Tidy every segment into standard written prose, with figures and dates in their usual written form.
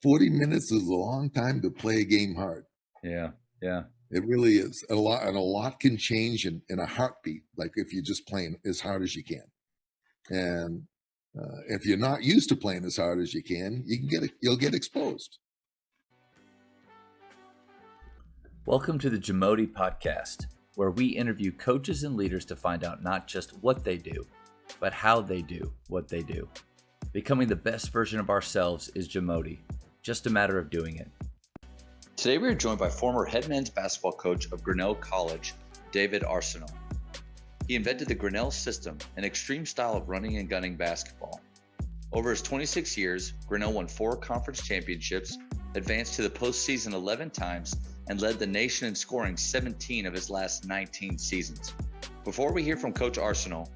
40 minutes is a long time to play a game hard. Yeah, yeah. It really is. And a lot can change in a heartbeat, like if you're just playing as hard as you can. And if you're not used to playing as hard as you can, you'll get exposed. Welcome to the Jamodi Podcast, where we interview coaches and leaders to find out not just what they do, but how they do what they do. Becoming the best version of ourselves is Jamodi, just a matter of doing it. Today we are joined by former head men's basketball coach of Grinnell College, David Arseneault. He invented the Grinnell system, an extreme style of running and gunning basketball. Over his 26 years, Grinnell won 4 conference championships, advanced to the postseason 11 times, and led the nation in scoring 17 of his last 19 seasons. Before we hear from Coach Arseneault,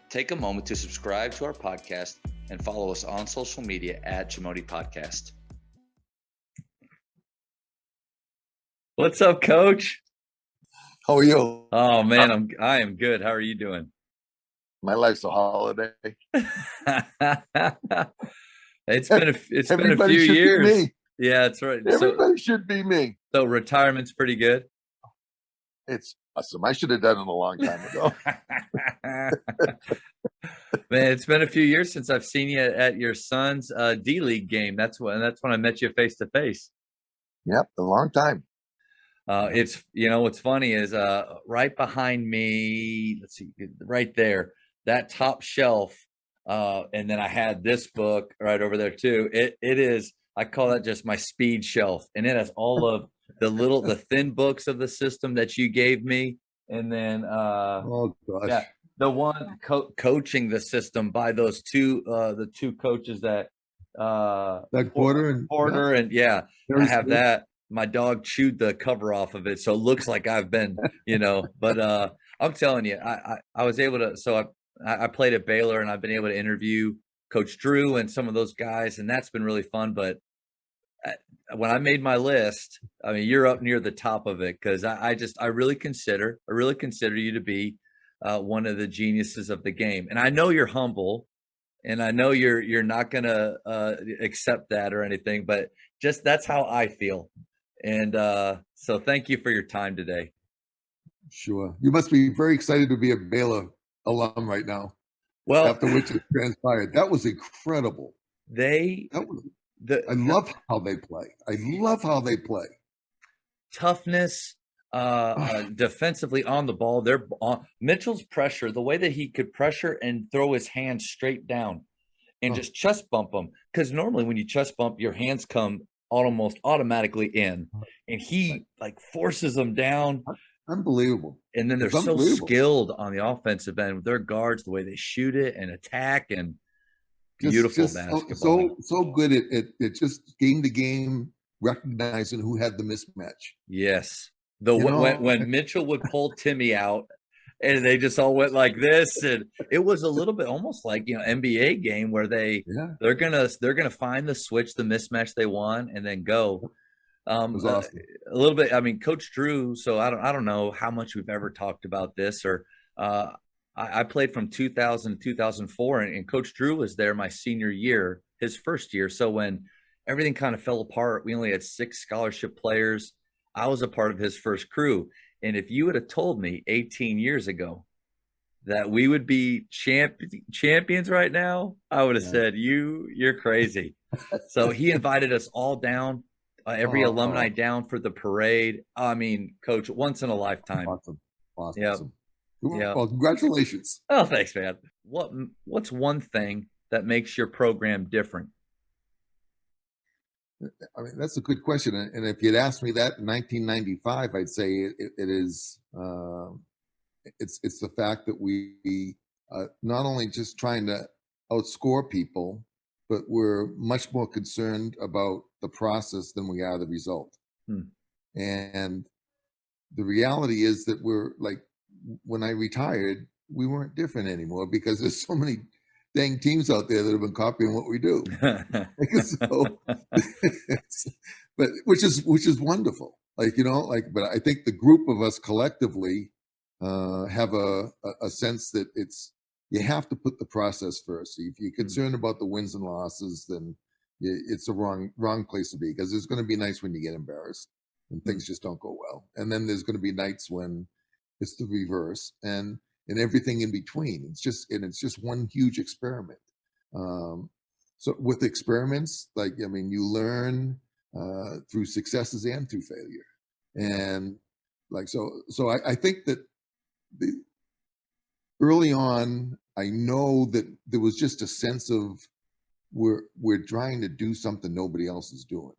take a moment to subscribe to our podcast and follow us on social media at Jamodi Podcast. What's up, Coach? How are you? Oh man, I am good. How are you doing? My life's a holiday. It's been a few years. Yeah, that's right. Everybody should be me. So retirement's pretty good. It's awesome. I should have done it a long time ago. Man, it's been a few years since I've seen you at your son's D-League game. That's when I met you face to face. Yep, a long time. It's what's funny is right behind me. Let's see, right there, that top shelf, and then I had this book right over there too. It is. I call that just my speed shelf, and it has all of the thin books of the system that you gave me, and then oh gosh. Yeah, the one coaching the system by those the two coaches that Porter and yeah, I have that. My dog chewed the cover off of it, so it looks like I've been, but I'm telling you, I was able to. So I played at Baylor, and I've been able to interview Coach Drew and some of those guys, and that's been really fun. But when I made my list, I mean, you're up near the top of it because I really consider you to be one of the geniuses of the game. And I know you're humble, and I know you're not gonna accept that or anything, but just that's how I feel. And so thank you for your time today. Sure. You must be very excited to be a Baylor alum right now. Well, after which it transpired. That was incredible. I love how they play. Toughness, defensively on the ball. Mitchell's pressure, the way that he could pressure and throw his hands straight down and just chest bump them. Because normally when you chest bump, your hands come almost automatically in, and he like forces them down. Unbelievable. And then they're so skilled on the offensive end with their guards, the way they shoot it and attack, and beautiful basketball. So good at just game to game recognizing who had the mismatch. Yes. When Mitchell would pull Timmy out and they just all went like this, and it was a little bit almost like NBA game where they're gonna find the switch, the mismatch they want, and then go. It was awesome. A little bit. I mean, Coach Drew. So I don't know how much we've ever talked about this, or I played from 2000 to 2004, and Coach Drew was there my senior year, his first year. So when everything kind of fell apart, we only had 6 scholarship players. I was a part of his first crew. And if you would have told me 18 years ago that we would be champions right now, I would have said, you're crazy. So he invited us all down, every alumni down for the parade. I mean, Coach, once in a lifetime. Awesome. Yep. Well, congratulations. Oh, thanks, man. What's one thing that makes your program different? I mean, that's a good question. And if you'd asked me that in 1995, I'd say it is. It's the fact that we not only just trying to outscore people, but we're much more concerned about the process than we are the result. And the reality is that we're like, when I retired, we weren't different anymore because there's so many dang teams out there that have been copying what we do. But which is wonderful. But I think the group of us collectively have a sense that you have to put the process first. If you're concerned about the wins and losses, then it's the wrong place to be, because it's going to be nice when you get embarrassed and Mm. things just don't go well, and then there's going to be nights when it's the reverse, and everything in between. It's just one huge experiment. Um, so with experiments, like, I mean, you learn through successes and through failure, and like, so I think that the early on, I know that there was just a sense of we're trying to do something nobody else is doing,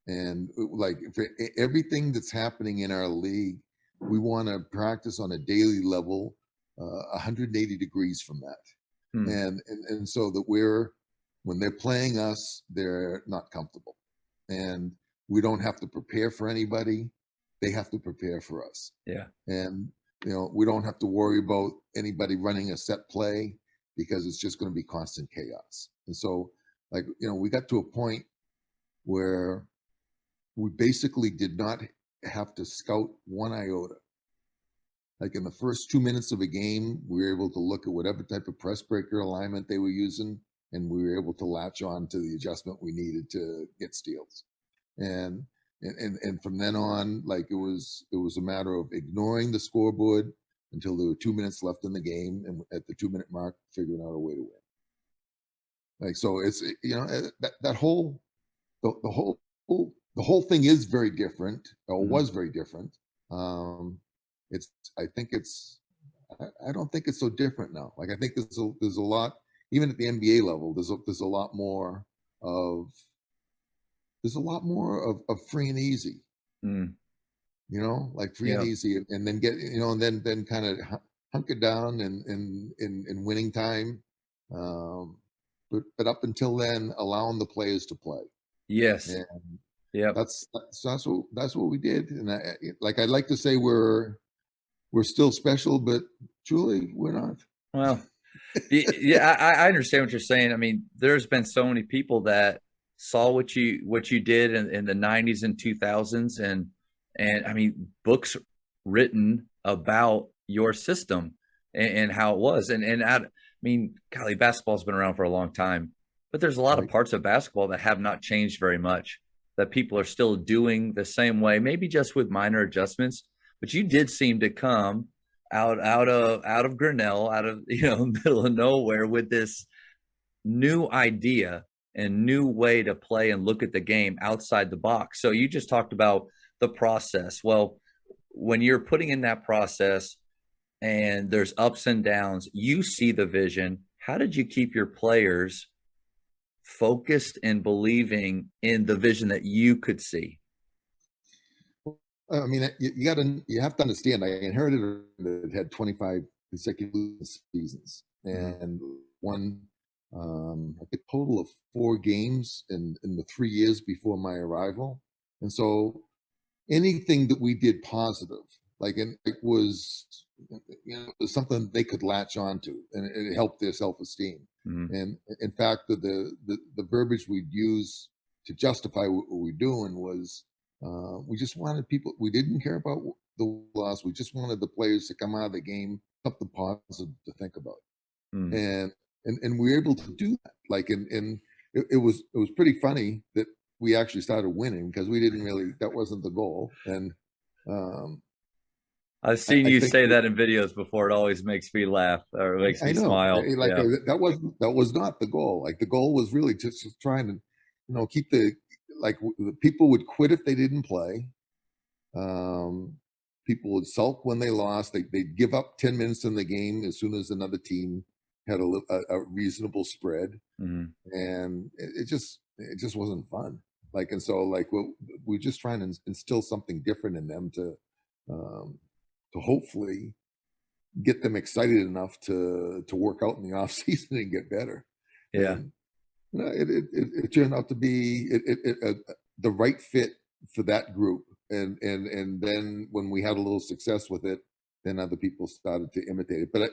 and like, for everything that's happening in our league, we want to practice on a daily level, 180 degrees from that, Mm. and so that when they're playing us, they're not comfortable, and we don't have to prepare for anybody; they have to prepare for us. Yeah. And we don't have to worry about anybody running a set play, because it's just going to be constant chaos. And so, like, we got to a point where we basically did not have to scout one iota. Like, in the first 2 minutes of a game, we were able to look at whatever type of press breaker alignment they were using, and we were able to latch on to the adjustment we needed to get steals. And and from then on, like, it was a matter of ignoring the scoreboard until there were 2 minutes left in the game, and at the 2 minute mark, figuring out a way to win. Like, so it's, that whole the whole thing is very different, or Mhm. was very different. Um, it's I think it's I don't think it's so different now. Like, I think there's a lot, even at the NBA level. Of there's a lot more of free and easy. Mm. Like, free and Yeah. easy, and then get, and then kind of hunker down in winning time. Um, but up until then, allowing the players to play, Yes. and Yep. that's what we did. And I'd like to say we're still special, but truly we're not. Well, yeah, I understand what you're saying. I mean, there's been so many people that saw what you did in the 90s and 2000s, and I mean, books written about your system and how it was. And I mean, golly, basketball's been around for a long time, but there's a lot of Right. parts of basketball that have not changed very much, that people are still doing the same way, maybe just with minor adjustments. But you did seem to come out of Grinnell, out of middle of nowhere, with this new idea and new way to play and look at the game outside the box. So you just talked about the process. Well, when you're putting in that process and there's ups and downs, you see the vision. How did you keep your players focused and believing in the vision that you could see? I mean, you have to understand. I inherited that had 25 consecutive seasons, Mm-hmm. and won a total of 4 games in the 3 years before my arrival. And so, anything that we did positive, like, and it was, it was something they could latch onto, and it helped their self-esteem. Mm-hmm. And in fact, the verbiage we'd use to justify what we're doing was, we just wanted people. We didn't care about the loss. We just wanted the players to come out of the game something positive to think about, Mm-hmm. and and we were able to do that. Like, and it was pretty funny that we actually started winning, because we didn't really, that wasn't the goal. And um, I've I, seen I you think say that in videos before. It always makes me laugh or it makes I me know, smile. like, Yeah. that was not the goal. Like, the goal was really just trying to, keep the people would quit if they didn't play. Um, People would sulk when they lost. They'd give up 10 minutes in the game as soon as another team had a reasonable spread, Mm-hmm. and it just wasn't fun. Like, and so, like, we're just trying to instill something different in them um, to hopefully get them excited enough to work out in the off season and get better. Yeah. And it turned out to be the right fit for that group. And then when we had a little success with it, then other people started to imitate it. But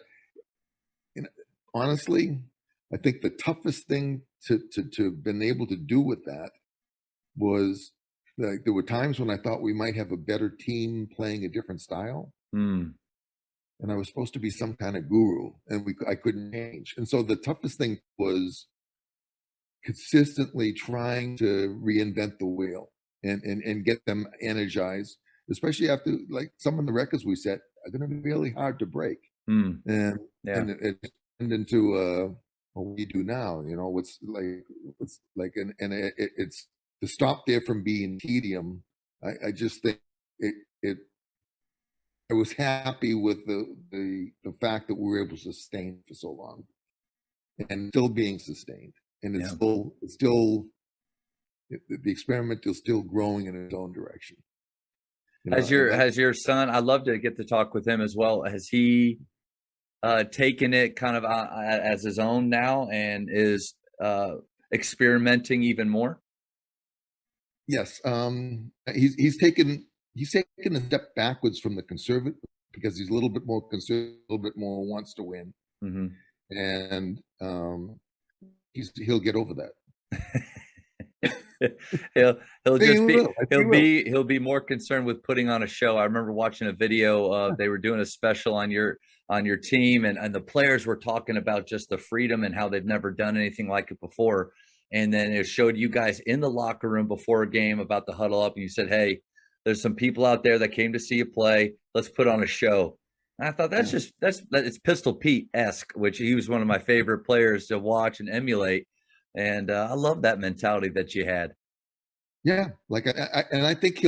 you know, honestly, I think the toughest thing to have been able to do with that was, like, there were times when I thought we might have a better team playing a different style, Mm. and I was supposed to be some kind of guru, and I couldn't change. And so the toughest thing was consistently trying to reinvent the wheel and get them energized, especially after like some of the records we set are going to be really hard to break. Mm, And yeah. it turned into what we do now. You know, it's like it's to stop there from being tedium. I just think it. I was happy with the fact that we were able to sustain for so long and still being sustained, and Yeah. it's still the experiment is still growing in its own direction. You know, and that Has your son, I'd love to get to talk with him as well. Has he taken it kind of as his own now and is experimenting even more? yes, he's taken a step backwards from the conservative because he's a little bit more conservative, a little bit more wants to win, Hmm. and he'll get over that. He'll I think he just be will. I think he will. he'll be more concerned with putting on a show. I remember watching a video of they were doing a special on your team, and the players were talking about just the freedom and how they've never done anything like it before. And then it showed you guys in the locker room before a game about to huddle up, and you said, "Hey, there's some people out there that came to see you play. Let's put on a show." And I thought Yeah. it's Pistol Pete-esque, which he was one of my favorite players to watch and emulate. And I love that mentality that you had. Yeah, like and I think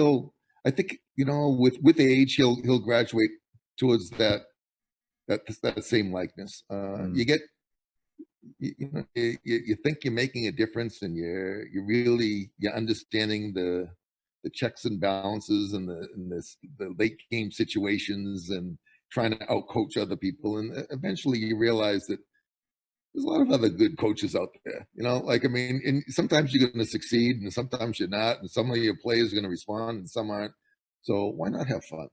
I think you know, with age, he'll graduate towards that same likeness. Mm, You get you think you're making a difference, and you're understanding the checks and balances and the late game situations and trying to outcoach other people, and eventually you realize that there's a lot of other good coaches out there. You know, like I mean, and sometimes you're going to succeed, and sometimes you're not, and some of your players are going to respond, and some aren't. So why not have fun?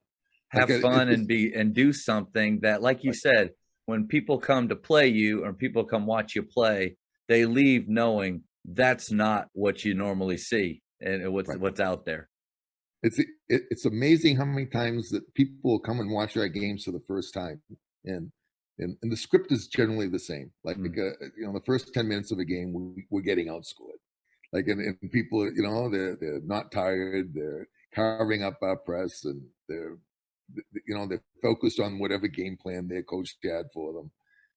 Like have fun and it's be and do something that, like you like said, when people come to play you or people come watch you play, they leave knowing that's not what you normally see and right. what's out there. It's amazing how many times that people will come and watch our games for the first time, and and the script is generally the same. Like Mm, you know, the first 10 minutes of a game, we're getting outscored. Like and people, you know, they're not tired. They're carving up our press, and you know, they're focused on whatever game plan their coach had for them,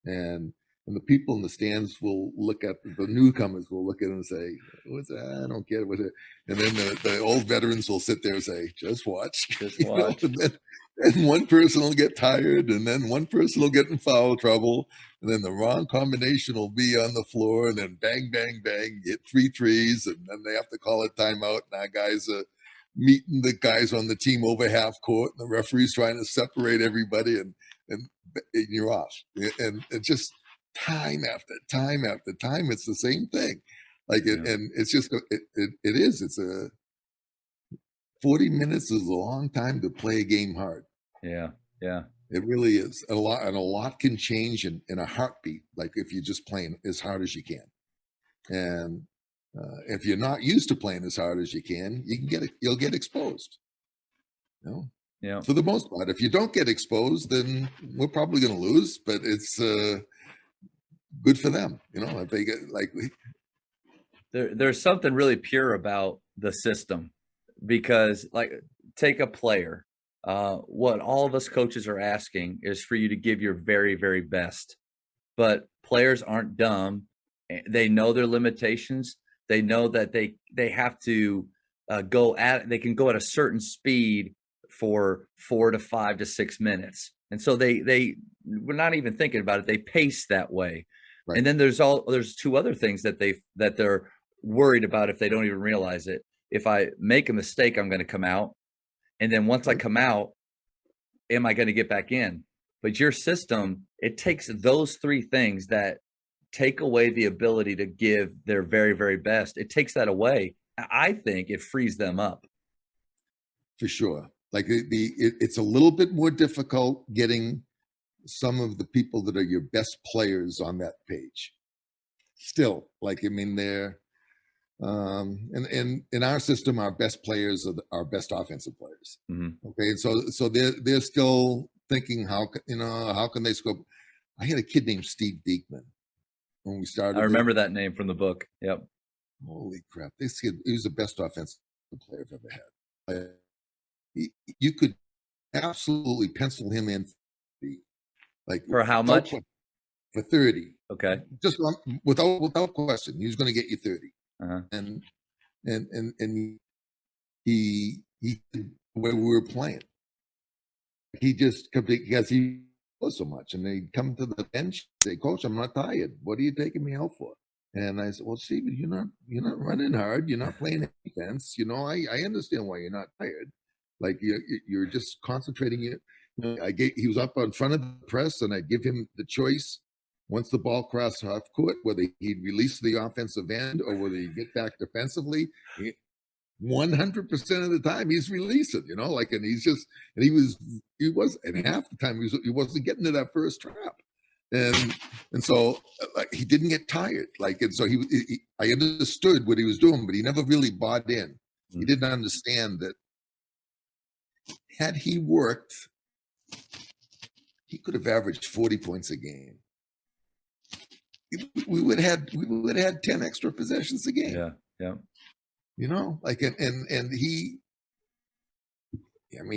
and the people in the stands will look at the newcomers will look at them and say, "What's that? I don't get it." What's it? And then the old veterans will sit there and say, "Just watch," just you know. watch. And then and one person will get tired, and then one person will get in foul trouble, and then the wrong combination will be on the floor, and then bang, bang, bang, get three threes, and then they have to call a timeout, and our guys are meeting the guys on the team over half court, and the referee's trying to separate everybody, and you're off. And it just time after time after time, it's the same thing. Like it, Yeah, and it's just it is. It's a 40 minutes is a long time to play a game hard. yeah, yeah. It really is a lot, and a lot can change in a heartbeat. Like if you're just playing as hard as you can, and if you're not used to playing as hard as you can, you'll get exposed. You know, Yeah. for the most part. If you don't get exposed, then we're probably going to lose. But it's good for them, you know. If they get like, There's something really pure about the system because, like, take a player. What all of us coaches are asking is for you to give your very, very best. But players aren't dumb. They know their limitations. They know that they have to go at they can go at a certain speed for 4 to 5 to 6 minutes, and so they we're not even thinking about it. They pace that way, right, and then there's two other things that they're worried about if they don't even realize it. If I make a mistake, I'm going to come out, and then once I right, come out, am I going to get back in? But your system, it takes those three things that take away the ability to give their very, very best. It takes that away. I think it frees them up. for sure. Like it's a little bit more difficult getting some of the people that are your best players on that page. Still, like I mean, they're and in our system, our best players are our best offensive players. Mhm. Okay, and so they're still thinking how can they score. I had a kid named Steve Diekman. when we started. I remember that name from the book. Yep. Holy crap! This kid, he was the best offensive player I've ever had. You could absolutely pencil him in, like For how much? For 30. Okay. Just without question, he was going to get you 30. Uh-huh. And he where we were playing, he just because he was so much, and they'd come to the bench, say, "Coach, I'm not tired. What are you taking me out for?" And I said, "Well, Steven, you're not running hard. You're not playing defense. You know, I understand why you're not tired. Like you're just concentrating. He was up in front of the press, and I give him the choice once the ball crossed half court, whether he'd release the offensive end or whether he'd get back defensively. 100% of the time he's releasing, and he was, and half the time he wasn't getting to that first trap. And so he didn't get tired. And so I understood what he was doing, but he never really bought in. He didn't understand that had he worked, he could have averaged 40 points a game. We would have had 10 extra possessions a game. Yeah. Yeah. And he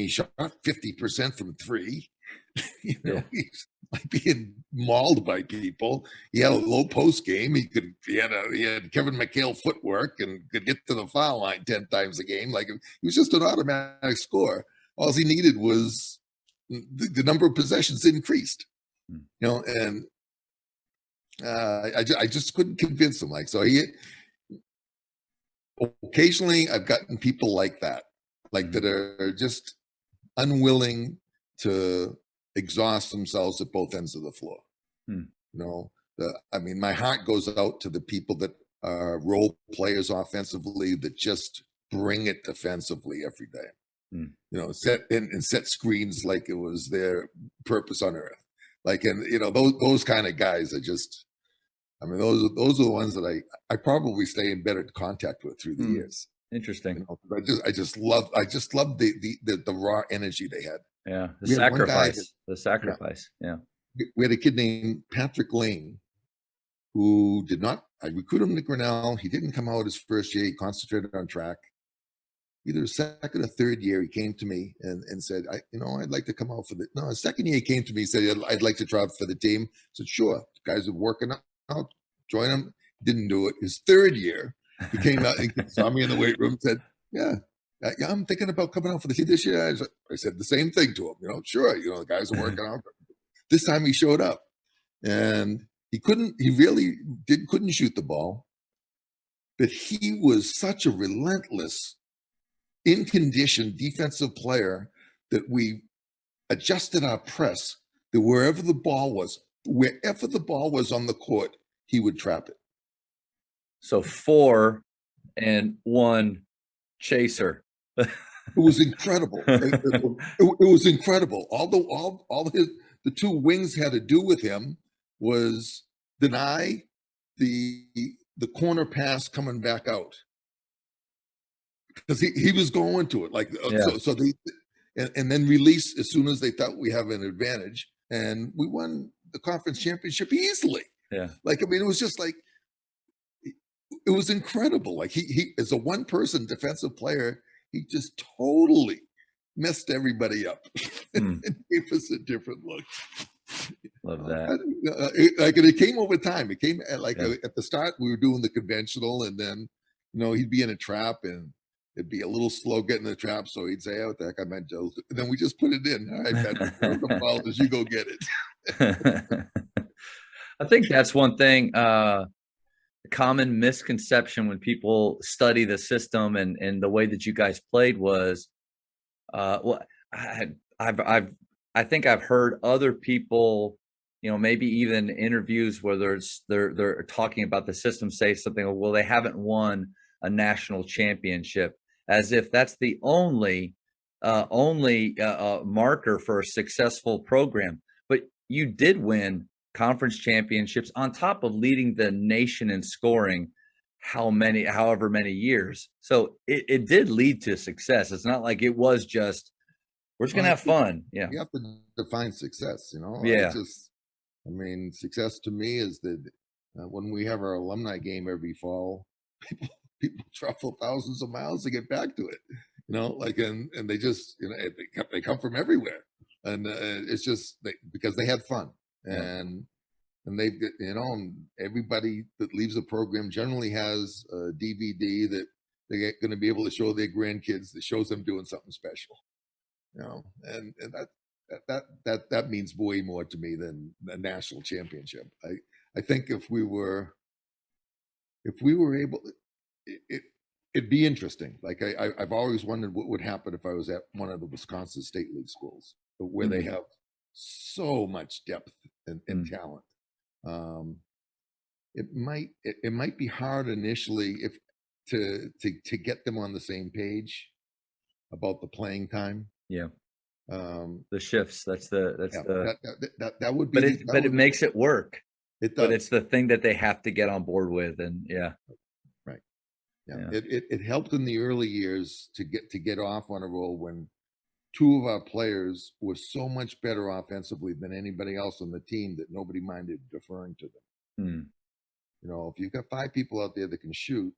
shot 50% from three. He's like being mauled by people. He had a low post game. He had Kevin McHale footwork and could get to the foul line 10 times a game. Like, he was just an automatic scorer. All he needed was the number of possessions increased. And I just couldn't convince him. Occasionally I've gotten people like that, that are just unwilling to exhaust themselves at both ends of the floor. My heart goes out to the people that are role players offensively that just bring it defensively every day. Set screens like it was their purpose on earth. Those kind of guys are just, those are the ones that I probably stay in better contact with through the years. Interesting. I just love the raw energy they had. Yeah. The sacrifice. Yeah. We had a kid named Patrick Lane who I recruited him to Grinnell. He didn't come out his first year. He concentrated on track. Either his second or third year, he came to me and said, I'd like to come out for his second year he came to me and said, I'd like to try out for the team. I said, sure. The guys are working out, join him. Didn't do it. His third year, he came out and saw me in the weight room and said, yeah, I'm thinking about coming out for the team this year. I said the same thing to him, sure, the guys are working out. This time he showed up and he really couldn't shoot the ball, but he was such a relentless, in condition defensive player that we adjusted our press that wherever the ball was on the court, he would trap it. So 4 and 1 chaser. It was incredible. It was incredible. All the two wings had to do with him was deny the corner pass coming back out. Because he was going to it and then release as soon as they thought we have an advantage, and we won the conference championship easily. Yeah, it was just it was incredible. He as a one-person defensive player, he just totally messed everybody up and gave us a different look. Love that. It came over time. It came at the start we were doing the conventional, and then he'd be in a trap and it'd be a little slow getting the trap, so he'd say, "Oh, what the heck, I meant Joe." And then we just put it in. All right, Patrick, the ball as you go get it. I think that's one thing, a common misconception when people study the system and the way that you guys played was, I think I've heard other people, maybe even interviews where they're talking about the system, say something, well, they haven't won a national championship, as if that's the only marker for a successful program. But you did win conference championships on top of leading the nation in scoring however many years. So it did lead to success. It's not like it was just, we're just gonna have fun. Yeah, you have to define success. Yeah, success to me is When we have our alumni game every fall, people people travel thousands of miles to get back to it. Like and they just they come from everywhere, and it's just because they had fun, Yeah. and they've and everybody that leaves the program generally has a DVD that they're going to be able to show their grandkids that shows them doing something special. And that means way more to me than a national championship. I think if we were able, it it'd be interesting. Like I've always wondered what would happen if I was at one of the Wisconsin State League schools where they Mm, have so much depth and mm. talent. Um, it might be hard initially if to get them on the same page about the playing time. Yeah. Um, The shifts. That's yeah, the that would be but it makes it work. it But it's does. the thing that they have to get on board with, and yeah. Right. Yeah. Yeah. It helped in the early years to get off on a roll when two of our players were so much better offensively than anybody else on the team that nobody minded deferring to them. Mm. If you've got five people out there that can shoot,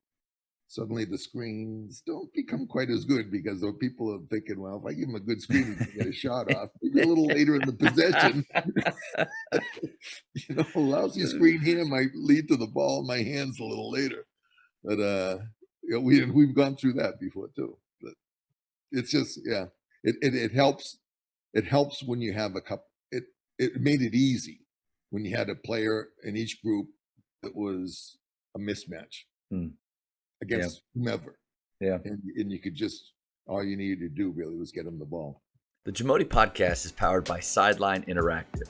suddenly the screens don't become quite as good because the people are thinking, well, if I give him a good screen, he can get a shot off. Maybe a little later in the possession, a lousy screen here might lead to the ball in my hands a little later. But we've gone through that before too. But it's just it helps. It helps when you have a couple. It made it easy when you had a player in each group that was a mismatch Mm. Yeah. against whomever, Yeah. and you could just all you needed to do really was get him the ball. The Jamodi podcast is powered by Sideline Interactive.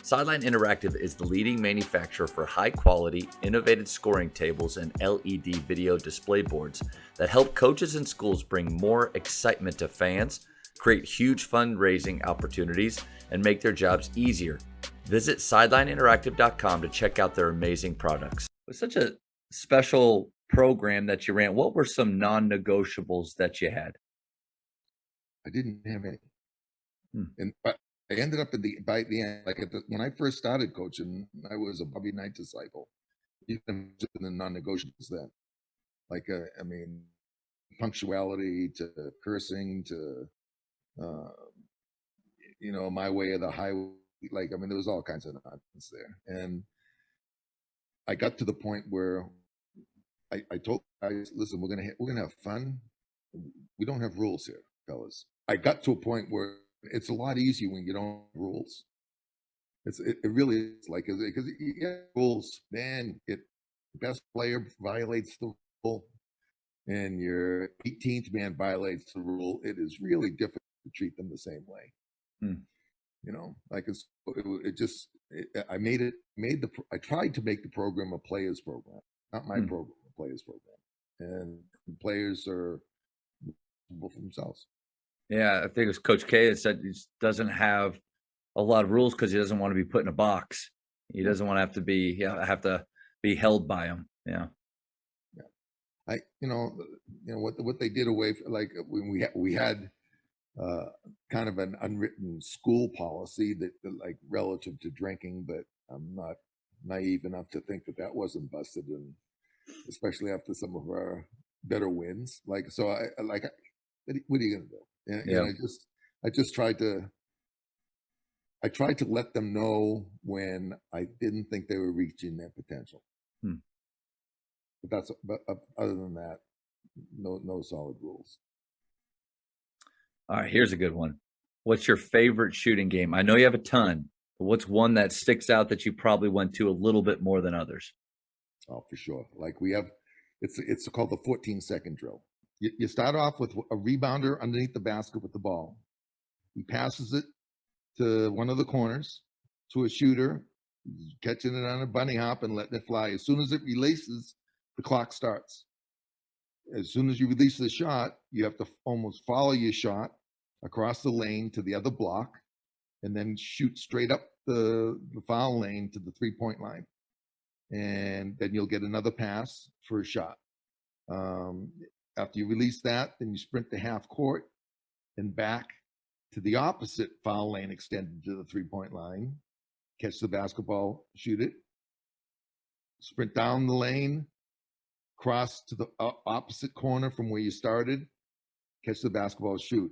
Sideline Interactive is the leading manufacturer for high-quality, innovative scoring tables and LED video display boards that help coaches and schools bring more excitement to fans, create huge fundraising opportunities, and make their jobs easier. Visit sidelineinteractive.com to check out their amazing products. It was such a special program that you ran. What were some non-negotiables that you had? I didn't have any, Hmm. but I ended up by the end, like when I first started coaching, I was a Bobby Knight disciple. Even the non-negotiables then, like I mean, punctuality to cursing to uh, my way of the highway. Like I mean, there was all kinds of nonsense there, and I got to the point where I told guys, listen, we're gonna have fun. We don't have rules here, fellas. I got to a point where it's a lot easier when you don't have rules. It really is like because you have rules, man. It best player violates the rule, and your 18th man violates the rule. It is really difficult to treat them the same way. Hmm. Like I I tried to make the program a players program, not my Hmm. program, a players program, and players are responsible for themselves. Yeah, I think it was Coach K that said he just doesn't have a lot of rules because he doesn't want to be put in a box. He Yeah, doesn't want to have to be held by them. Yeah. yeah. What they did away from, like when we had uh, kind of an unwritten school policy that like relative to drinking, but I'm not naive enough to think that wasn't busted, and especially after some of our better wins. Like so, what are you gonna do? And Yeah. I tried to let them know when I didn't think they were reaching their potential. Hmm. But other than that, no solid rules. All right, here's a good one. What's your favorite shooting game? I know you have a ton, but what's one that sticks out that you probably went to a little bit more than others? Oh, for sure. Like we have, it's called the 14-second drill. You start off with a rebounder underneath the basket with the ball. He passes it to one of the corners to a shooter, catching it on a bunny hop and letting it fly. As soon as it releases, the clock starts. As soon as you release the shot, you have to almost follow your shot across the lane to the other block and then shoot straight up the foul lane to the 3-point line. And then you'll get another pass for a shot. Um, After you release that, then you sprint to half court and back to the opposite foul lane extended to the 3-point line, catch the basketball, shoot it, sprint down the lane, cross to the opposite corner from where you started, catch the basketball, shoot.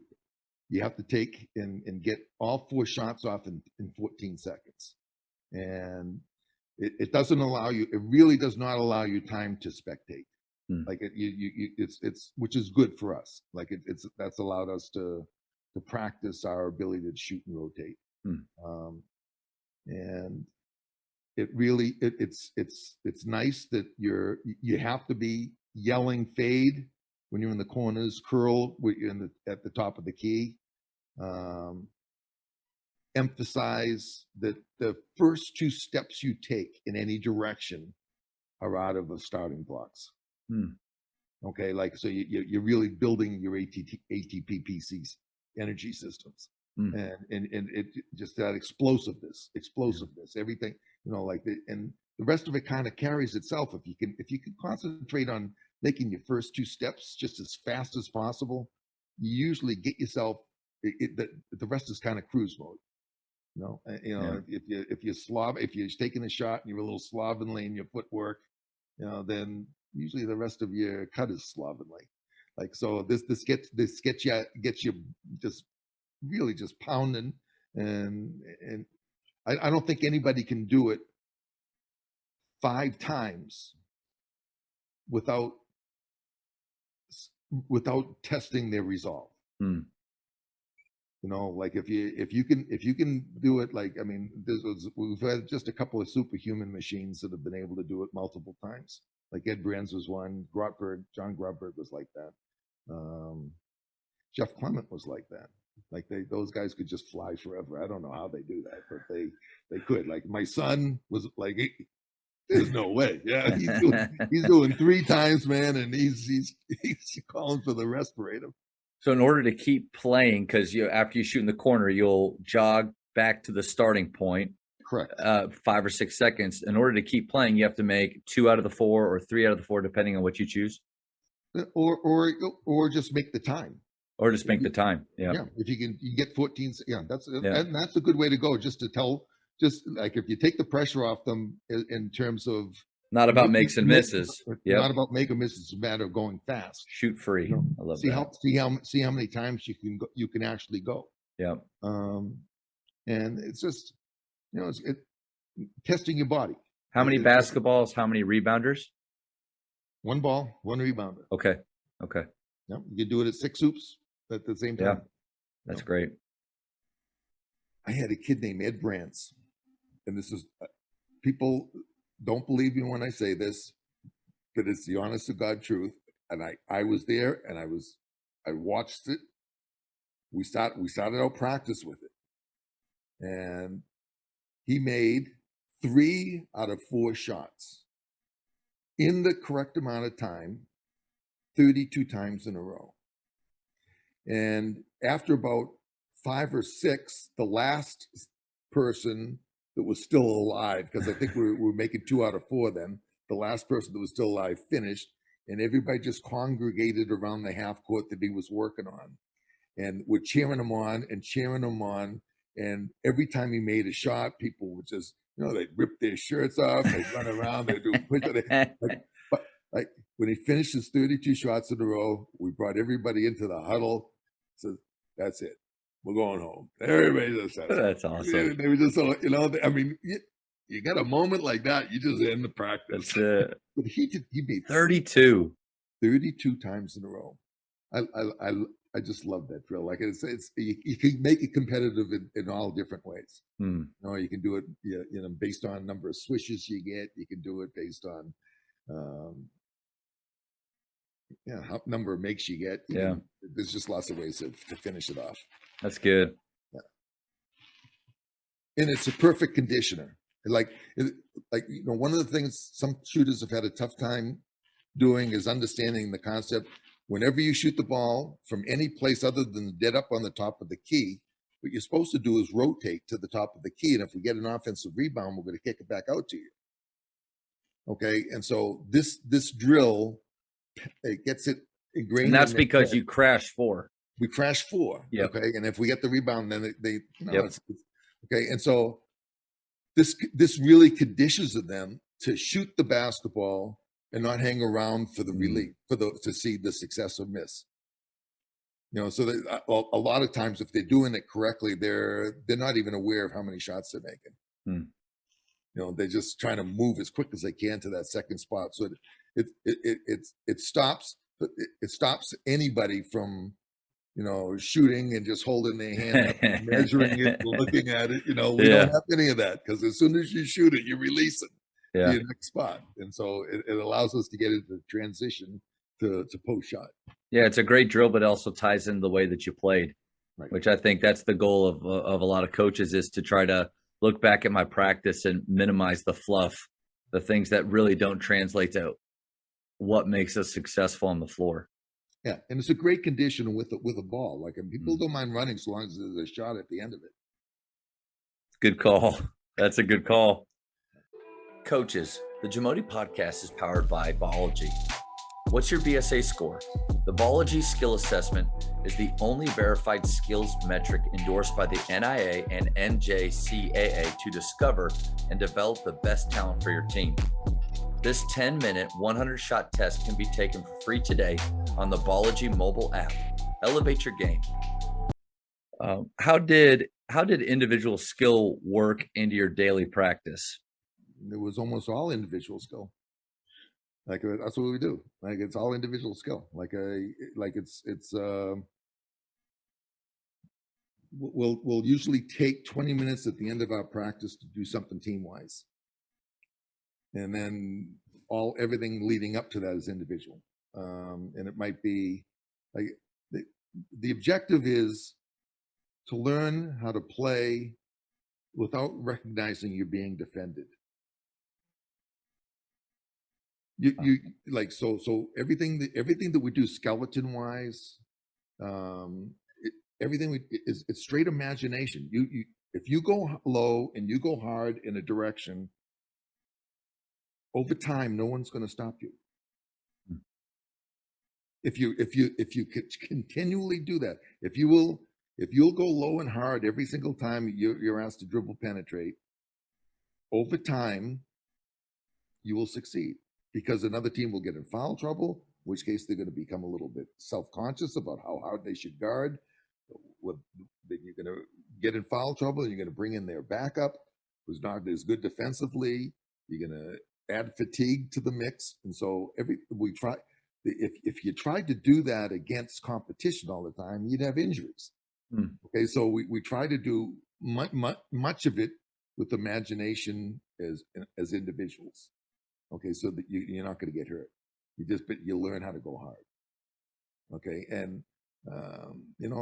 You have to take and get all 4 shots off in 14 seconds. And it doesn't allow you, it really does not allow you time to spectate. Like it's which is good for us. Like that's allowed us to practice our ability to shoot and rotate. And it really it's nice that you have to be yelling fade when you're in the corners, curl when you're at the top of the key. Emphasize that the first 2 steps you take in any direction are out of the starting blocks. Okay, like so you're really building your ATP PCs energy systems, and it just that explosiveness, everything, like and the rest of it kind of carries itself if you can concentrate on making your first 2 steps just as fast as possible. You usually get yourself the rest is kind of cruise mode. If you're taking a shot and you're a little slovenly in your footwork, then usually the rest of your cut is slovenly. Like so, this gets you just really just pounding, and I don't think anybody can do it 5 times without testing their resolve. Like if you can do it, like, I mean, we've had just a couple of superhuman machines that have been able to do it multiple times. Like Ed Brands was one, John Grotberg was like that. Jeff Clement was like that. Like those guys could just fly forever. I don't know how they do that, but they could. Like my son was like, there's no way. Yeah, he's doing 3 times, man, and he's calling for the respirator. So in order to keep playing, because after you shoot in the corner, you'll jog back to the starting point. Correct. 5 or 6 seconds. In order to keep playing, you have to make 2 out of the 4 or 3 out of the 4, depending on what you choose. Or just make the time. Or just make the time. Yeah. Yeah. If you get 14. Yeah. And that's a good way to go. Just like if you take the pressure off them in terms of not about makes and misses. Not about make or misses. It's a matter of going fast. Shoot free. I love that. See how many times you can actually go. Yeah. And it's just it's testing your body. How many basketballs? How many rebounders? 1 ball, 1 rebounder. Okay. Yeah, you can do it at 6 hoops at the same time. Yeah, that's great. I had a kid named Ed Brands, and this is people don't believe me when I say this, but it's the honest to God truth. And I was there, and I watched it. We started out practice with it, and he made 3 out of 4 shots in the correct amount of time, 32 times in a row. And after about 5 or 6, the last person that was still alive, because I think we were making 2 out of 4 then, the last person that was still alive finished, and everybody just congregated around the half court that he was working on. And we're cheering him on and cheering him on. And every time he made a shot, people would just, they'd rip their shirts off, they'd run around, they'd do but like when he finished his 32 shots in a row, we brought everybody into the huddle. So that's it. We're going home. Everybody just that's awesome. They were just so, I mean, you got a moment like that, you just end the practice. That's it. But he made 32 times in a row. I just love that drill. Like you can make it competitive in all different ways. You can do it, based on number of swishes you get. You can do it based on, how number of makes you get. There's just lots of ways to finish it off. That's good. Yeah. And it's a perfect conditioner. Like one of the things some shooters have had a tough time doing is understanding the concept. Whenever you shoot the ball from any place other than dead up on the top of the key, what you're supposed to do is rotate to the top of the key. And if we get an offensive rebound, we're going to kick it back out to you. Okay. And so this drill, it gets it ingrained. And that's because you crash 4. We crash 4. Yep. Okay. And if we get the rebound, then it's okay. And so this really conditions them to shoot the basketball and not hang around for the relief, to see the success or miss. So that a lot of times, if they're doing it correctly, they're not even aware of how many shots they're making. They're just trying to move as quick as they can to that second spot. So it stops anybody from shooting and just holding their hand up, and measuring it, looking at it. We don't have any of that, because as soon as you shoot it, you release it to your next spot, and so it allows us to get into transition to post shot. Yeah, it's a great drill, but it also ties in the way that you played, right, which I think that's the goal of a lot of coaches, is to try to look back at my practice and minimize the fluff, the things that really don't translate to what makes us successful on the floor. Yeah, and it's a great condition with a ball. Like, people don't mind running so long as there's a shot at the end of it. Good call. That's a good call. Coaches, the Jamodi podcast is powered by Biology. What's your BSA score? The Biology Skill Assessment is the only verified skills metric endorsed by the NIA and NJCAA to discover and develop the best talent for your team. This 10-minute, 100-shot test can be taken for free today on the Biology mobile app. Elevate your game. How did individual skill work into your daily practice? It was almost all individual skill. Like, that's what we do. Like, it's all individual skill. We'll usually take 20 minutes at the end of our practice to do something team-wise, and then everything leading up to that is individual. And it might be like the objective is to learn how to play without recognizing you're being defended. You like, so everything that we do skeleton wise, everything it's straight imagination. If you go low and you go hard in a direction, over time, no one's going to stop you. If you continually do that, if you'll go low and hard every single time you're asked to dribble penetrate, over time, you will succeed, because another team will get in foul trouble, in which case they're going to become a little bit self-conscious about how hard they should guard. Then you're going to get in foul trouble, and you're going to bring in their backup, who's not as good defensively. You're going to add fatigue to the mix. And so if you tried to do that against competition all the time, you'd have injuries. Okay, so we try to do much of it with imagination as individuals. Okay, so that you're not going to get hurt. You learn how to go hard. Okay, and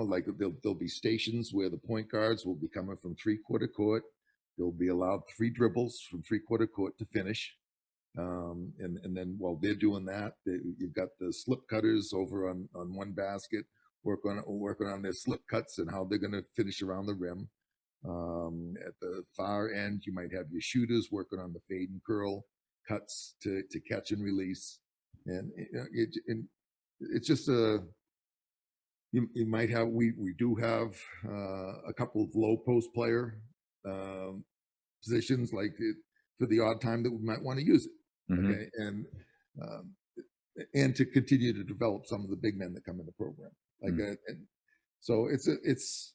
like there'll be stations where the point guards will be coming from 3/4 court. They'll be allowed 3 dribbles from 3/4 court to finish. And then while they're doing that, you've got the slip cutters over on one basket, working on their slip cuts and how they're going to finish around the rim. At the far end, you might have your shooters working on the fade and curl cuts to catch and release. And it's just you might have, we do have a couple of low post player positions, like for the odd time that we might want to use it. Okay, and to continue to develop some of the big men that come in the program, and so it's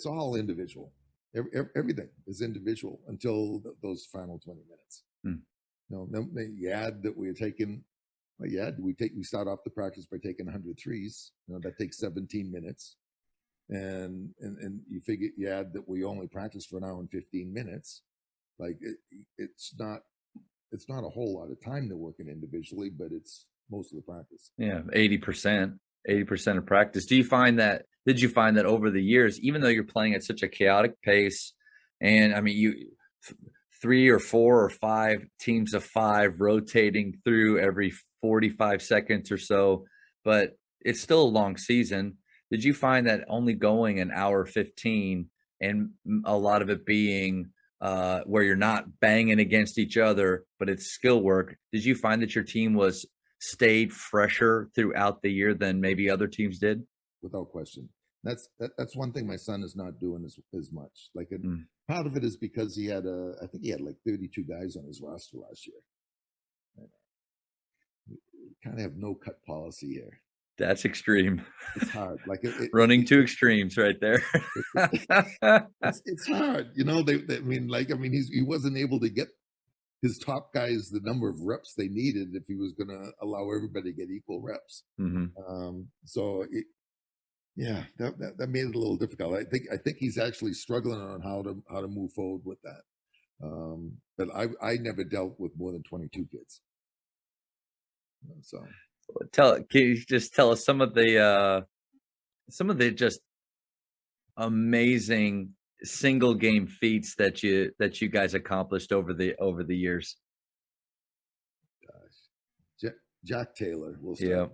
all individual. Everything is individual until those final 20 minutes. Then you add that we're taking. Well, we start off the practice by taking 100 threes. That takes 17 minutes, and you add that we only practice for an hour and 15 minutes. Like it's not a whole lot of time they're working individually, but it's most of the practice. Yeah, 80% of practice. Did you find that over the years, even though you're playing at such a chaotic pace, and I mean, you 3 or 4 or 5 teams of 5 rotating through every 45 seconds or so, but it's still a long season. Did you find that only going an hour 15 and a lot of it being where you're not banging against each other, but it's skill work, did you find that your team stayed fresher throughout the year than maybe other teams did? Without question. That's one thing my son is not doing as much. Like, Mm. part of it is because I think he had like 32 guys on his roster last year. We kind of have no cut policy here. That's extreme. It's hard. Like Running two extremes right there. it's hard. He wasn't able to get his top guys the number of reps they needed if he was going to allow everybody to get equal reps. Yeah, that made it a little difficult. I think he's actually struggling on how to move forward with that. But I never dealt with more than 22 kids. So can you just tell us some of the just amazing single game feats that you guys accomplished over the years? Gosh, Jack Taylor will start. Yeah.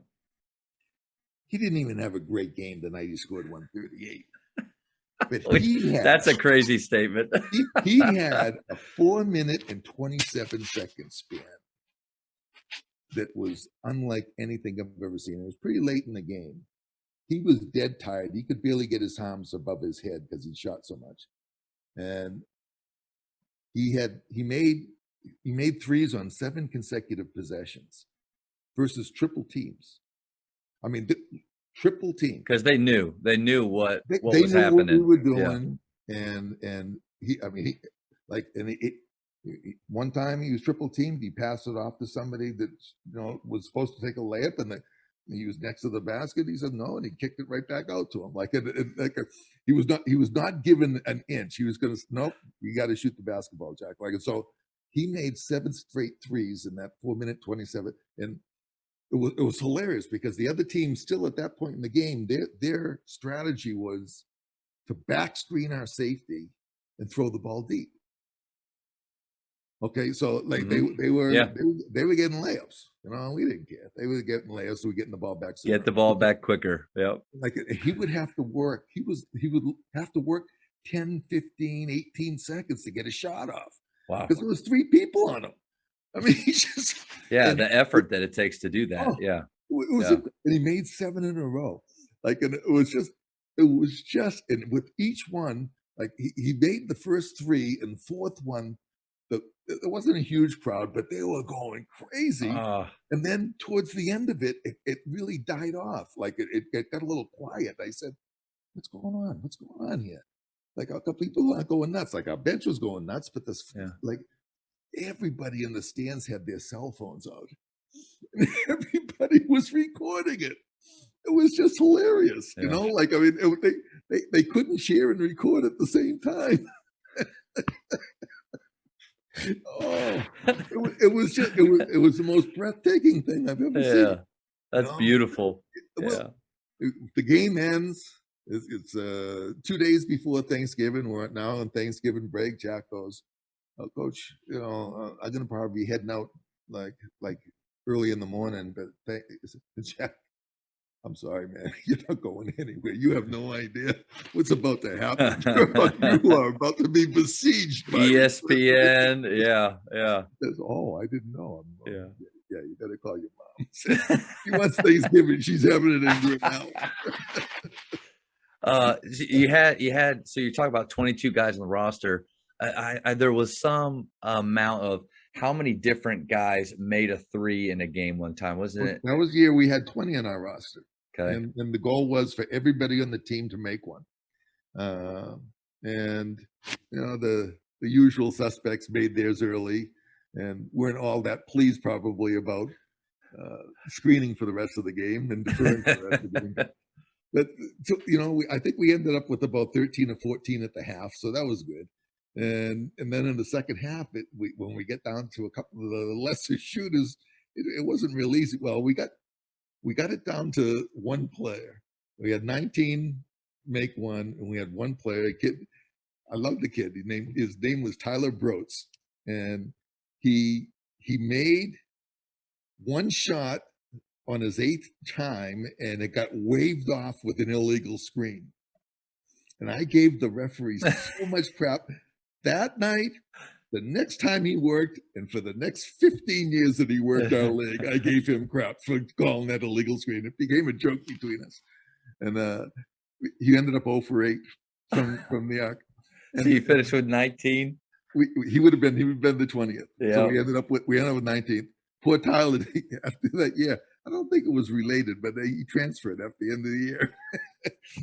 He didn't even have a great game the night he scored 138. But that's a crazy statement. he had a 4 minute and 27 second span that was unlike anything I've ever seen. It was pretty late in the game. He was dead tired. He could barely get his arms above his head because he shot so much. And he made threes on 7 consecutive possessions versus triple teams. I mean, triple team, because they knew what they was knew happening. What we were doing. Yeah. And one time he was triple teamed. He passed it off to somebody that was supposed to take a layup, and he was next to the basket. He said no, and he kicked it right back out to him. He was not given an inch. He was going to, nope, you got to shoot the basketball, Jack. And so he made 7 straight threes in that 4 minute 27, and it was hilarious because the other team still at that point in the game, their strategy was to back screen our safety and throw the ball deep. Okay, so they were getting layups. We didn't care. They were getting layups, so we're getting the ball back sooner. Get the ball back quicker. Yep. He would have to work. He would have to work 10, 15, 18 seconds to get a shot off. Wow. Because there was 3 people on him. I mean, he just the effort that it takes to do that. It was and he made 7 in a row. And it was just and with each one, he made the first 3 and fourth one. It wasn't a huge crowd, but they were going crazy. And then towards the end of it, it really died off. It got a little quiet. I said, "What's going on? What's going on here?" A couple people aren't going nuts. Our bench was going nuts, but everybody in the stands had their cell phones out. Everybody was recording it. It was just hilarious, they couldn't share and record at the same time. It was the most breathtaking thing I've ever seen. That's beautiful. The game ends. It's 2 days before Thanksgiving. We're now on Thanksgiving break. Jack goes, "Coach, I'm gonna probably be heading out like early in the morning, but Jack, I'm sorry, man, you're not going anywhere. You have no idea what's about to happen. You are about to be besieged by ESPN." Yeah. I didn't know. Yeah, you better call your mom. She wants Thanksgiving. She's having it in Grinnell. You had so you talk about 22 guys on the roster. There was some amount of how many different guys made a 3 in a game one time, wasn't it? That was the year we had 20 on our roster. Okay. And the goal was for everybody on the team to make one. And the usual suspects made theirs early and weren't all that pleased probably about screening for the rest of the game and deferring for the rest of the game. But I think we ended up with about 13 or 14 at the half, so that was good. And then in the second half, when we get down to a couple of the lesser shooters, it wasn't real easy. Well, we got it down to one player. We had 19 make one, and we had one player. A kid, I love the kid. His name was Tyler Broats, and he made one shot on his 8th time, and it got waved off with an illegal screen. And I gave the referee so much crap that night. The next time he worked, and for the next 15 years that he worked our league, I gave him crap for calling that illegal screen. It became a joke between us. And he ended up 0 for 8 from the arc. So you finished with 19? He would have been the 20th. Yeah. So we ended up with 19th. Poor Tyler, after that year, I don't think it was related, but he transferred after the end of the year.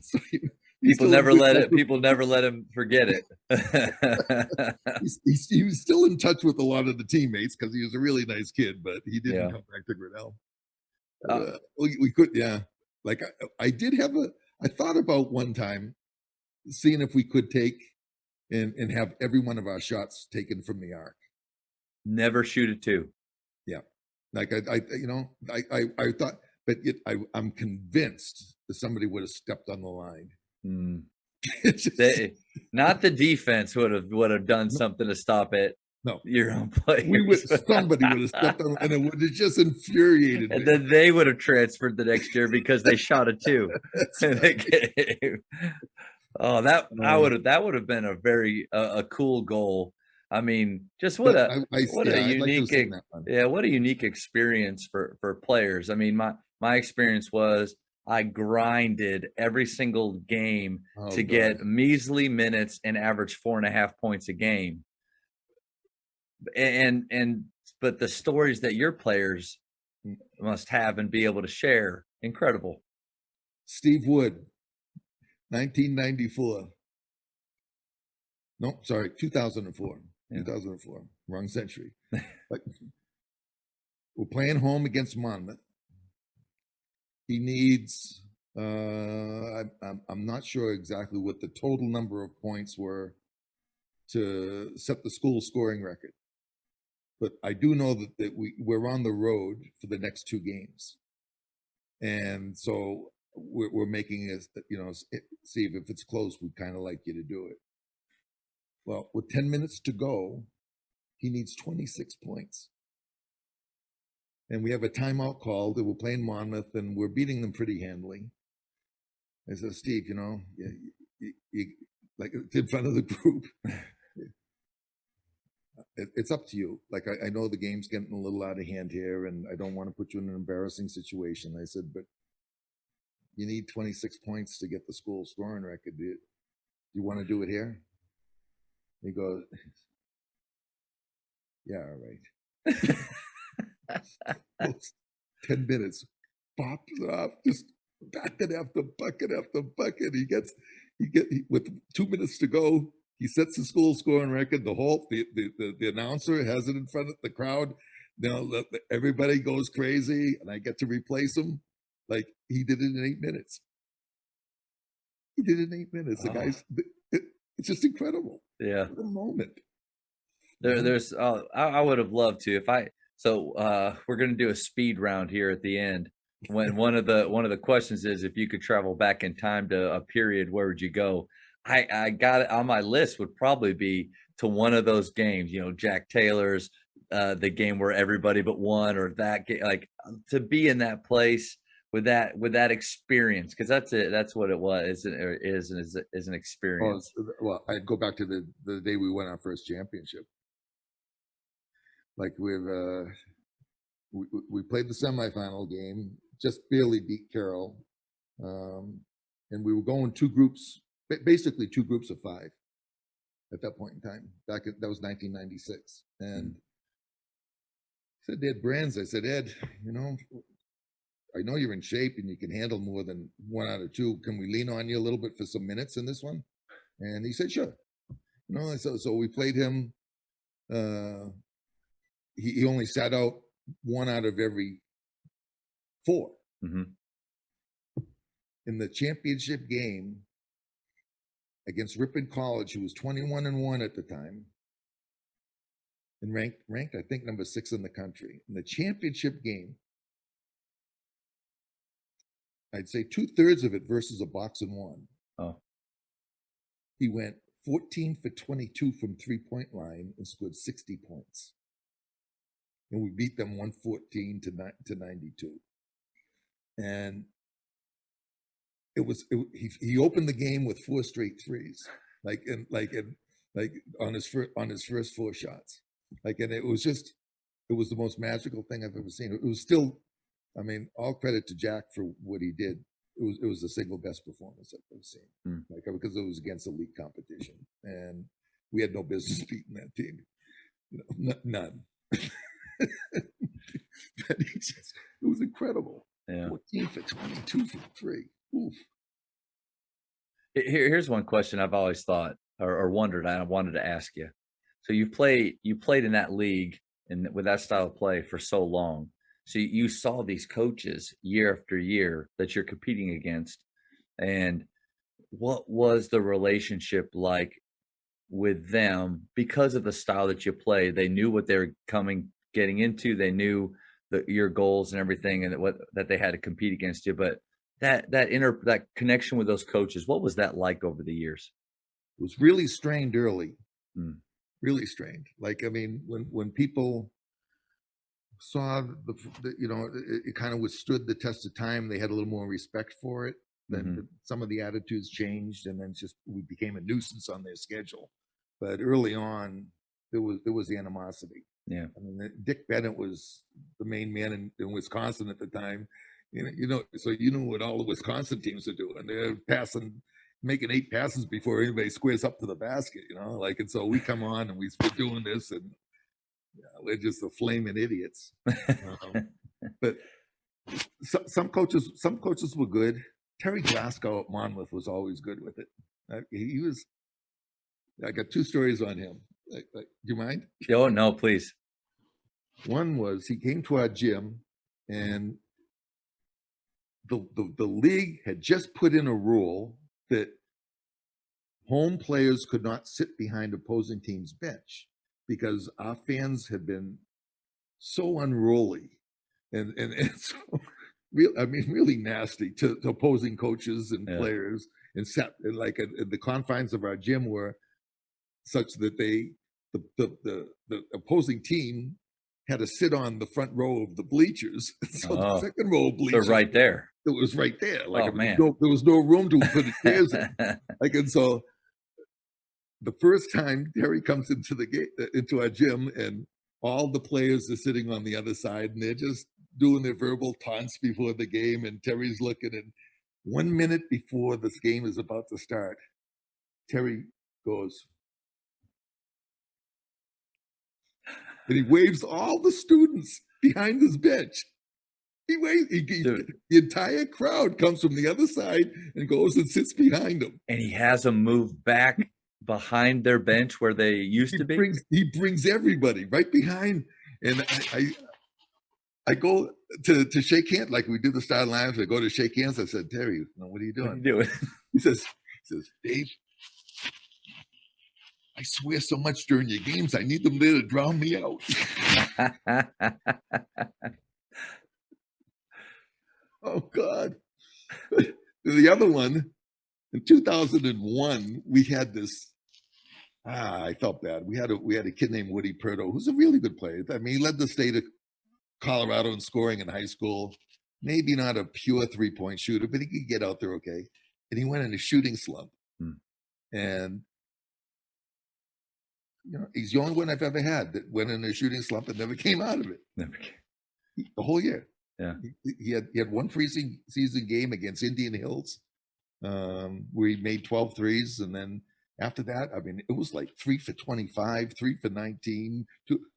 So people never let him forget it. he was still in touch with a lot of the teammates because he was a really nice kid, but he didn't come back to Grinnell. We could, yeah. Like I did have I thought about one time seeing if we could take and have every one of our shots taken from the arc. Never shoot it too. Yeah. Like I thought, but I'm convinced that somebody would have stepped on the line. Not the defense would have done something to stop it. No, your own players. Somebody would have stepped on, and it would have just infuriated and me. then they would have transferred the next year because they shot it too. Oh, that would have been a very a cool goal. I mean, just what a unique what a unique experience for players. I mean, my experience was I grinded every single game to get measly minutes and average 4.5 points a game. But the stories that your players must have and be able to share, incredible. Steve Wood, 1994. No, sorry, 2004. Yeah. 2004, wrong century. But we're playing home against Monmouth. He needs, I'm not sure exactly what the total number of points were to set the school scoring record. But I do know that we're on the road for the next 2 games. And so we're making it, Steve, if it's close, we'd kind of like you to do it. Well, with 10 minutes to go, he needs 26 points. And we have a timeout called that we're playing Monmouth and we're beating them pretty handily. I said, Steve, you like in front of the group, it's up to you. Like, I know the game's getting a little out of hand here and I don't want to put you in an embarrassing situation. I said, but you need 26 points to get the school scoring record. Do you want to do it here? He goes, yeah, all right. 10 minutes, pops it off, just bucket after bucket after bucket. With 2 minutes to go, he sets the school scoring record. The announcer has it in front of the crowd. Everybody goes crazy, and I get to replace him. Like he did it in 8 minutes. He did it in 8 minutes. The guys, it's just incredible. Yeah, what a moment. There's I would have loved to we're going to do a speed round here at the end. When one of the questions is if you could travel back in time to a period, where would you go? I got it on my list would probably be to one of those games, Jack Taylor's, the game where everybody but one, or that game, like to be in that place with that experience, because that's it. That's what it was. Is an experience. Well, I'd go back to the day we won our first championship. Like we played the semifinal game, just barely beat Carroll, and we were going 2 groups, basically 2 groups of 5 at that point in time. That was 1996, and I said to Ed Brands, I said, Ed, I know you're in shape and you can handle more than 1 out of 2. Can we lean on you a little bit for some minutes in this one? And he said, sure. So we played him. He only sat out 1 out of every 4. Mm-hmm. In the championship game against Ripon College, who was 21-1 at the time, and ranked I think number 6 in the country. In the championship game, I'd say 2/3 of it versus a box and 1. Oh. He went 14 for 22 from 3-point line and scored 60 points. And we beat them 114 to 92. And he opened the game with 4 straight threes, like on his first 4 shots. And it was the most magical thing I've ever seen. It was still, all credit to Jack for what he did. it was the single best performance I've ever seen. Mm. Like, because it was against elite competition, and we had no business beating that team. You know, none. But it was incredible. Yeah. 14 for 22 for 3. Oof. Here's one question I've always thought or wondered. I wanted to ask you. So you played in that league and with that style of play for so long. So you saw these coaches year after year that you're competing against. And what was the relationship like with them because of the style that you play? They knew what they were getting into. They knew your goals and everything, and that they had to compete against you. But that connection with those coaches, what was that like over the years? It was really strained early. Mm. Really strained. Like, I mean, when people saw you know, it kind of withstood the test of time, they had a little more respect for it. Then some of the attitudes changed, and then we became a nuisance on their schedule. But early on, there was the animosity. Yeah. I mean, Dick Bennett was the main man in Wisconsin at the time. So you know what all the Wisconsin teams are doing. They're making 8 passes before anybody squares up to the basket. Like, and so we come on and we're doing this, and we're just the flaming idiots. But some coaches were good. Terry Glasgow at Monmouth was always good with it. He was. I got 2 stories on him. Do you mind? Oh, no, please. One was he came to our gym, and the league had just put in a rule that home players could not sit behind opposing teams' bench because our fans had been so unruly and so really nasty to opposing coaches and players, and like the confines of our gym were such that the opposing team had to sit on the front row of the bleachers. So the second row of bleachers, they're right there. It was right there. Like, man, there was no room to put the chairs in. Like, and so the first time Terry comes into our gym, and all the players are sitting on the other side, and they're just doing their verbal taunts before the game, and Terry's looking, and 1 minute before this game is about to start, Terry goes, and he waves all the students behind his bench. He waves. The entire crowd comes from the other side and goes and sits behind him. And he has them move back behind their bench where they used to be. He brings everybody right behind, and I go to shake hands, like we do the style lines. I go to shake hands. I said, Terry, what are you doing? What are you doing? He says, Dave, I swear so much during your games, I need them there to drown me out. Oh, God. The other one, in 2001, we had this. I felt bad. We had a kid named Woody Perto, who's a really good player. I mean, he led the state of Colorado in scoring in high school. Maybe not a pure 3-point shooter, but he could get out there okay. And he went in a shooting slump. And he's the only one I've ever had that went in a shooting slump and never came out of it. The whole year. Yeah. He had one season game against Indian Hills, where he made 12 threes, and then after that, I mean, it was like 3 for 25, 3 for 19.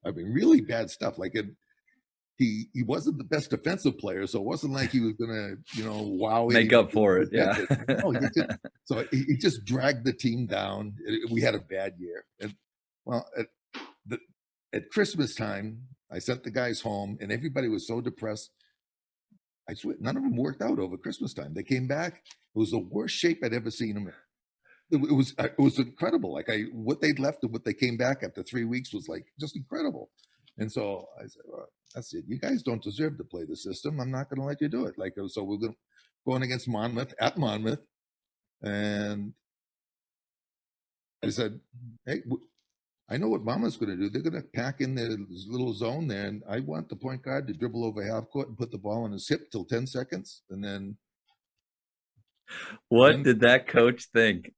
Really bad stuff. Like, he wasn't the best defensive player, so it wasn't like he was gonna, wow, make up for it. Yeah. No, so he just dragged the team down. We had a bad year, and at Christmas time, I sent the guys home, and everybody was so depressed. I swear, none of them worked out over Christmas time. They came back. It was the worst shape I'd ever seen them in. It was incredible. Like, what they'd left and what they came back after 3 weeks was like just incredible. And so I said, well, that's it. You guys don't deserve to play the system. I'm not going to let you do it. Like, so we're going against Monmouth at Monmouth, and I said, hey, I know what Monmouth's going to do. They're going to pack in their little zone there, and I want the point guard to dribble over half court and put the ball in his hip till 10 seconds, and then. What did that coach think?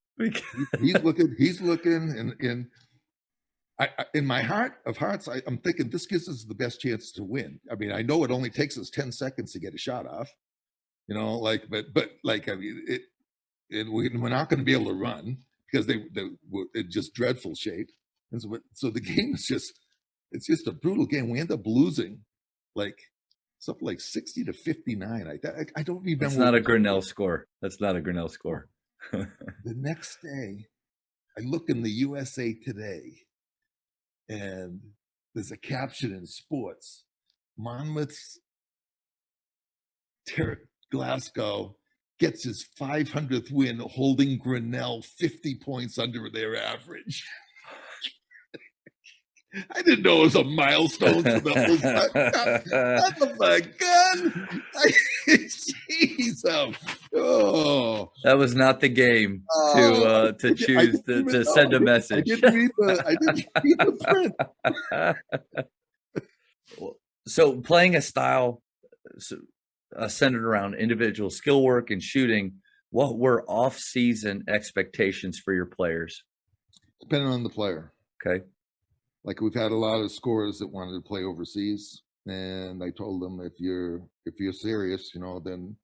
He's looking, and I in my heart of hearts, I'm thinking this gives us the best chance to win. I mean, I know it only takes us 10 seconds to get a shot off, but like, I mean, we're not going to be able to run because they were in just dreadful shape. And so the game is it's just a brutal game. We end up losing like something like 60-59. I don't That's remember. not a Grinnell score. That's not a Grinnell score. The next day, I look in the USA Today, and there's a caption in sports: Monmouth's Glasgow gets his 500th win, holding Grinnell 50 points under their average. I didn't know it was a milestone for the whole son of a gun. Jeez, that was not the game to choose to send a message. I didn't read the print. So playing a style centered around individual skill work and shooting, what were off-season expectations for your players? Depending on the player. Okay. Like, we've had a lot of scorers that wanted to play overseas, and I told them, if you're serious, then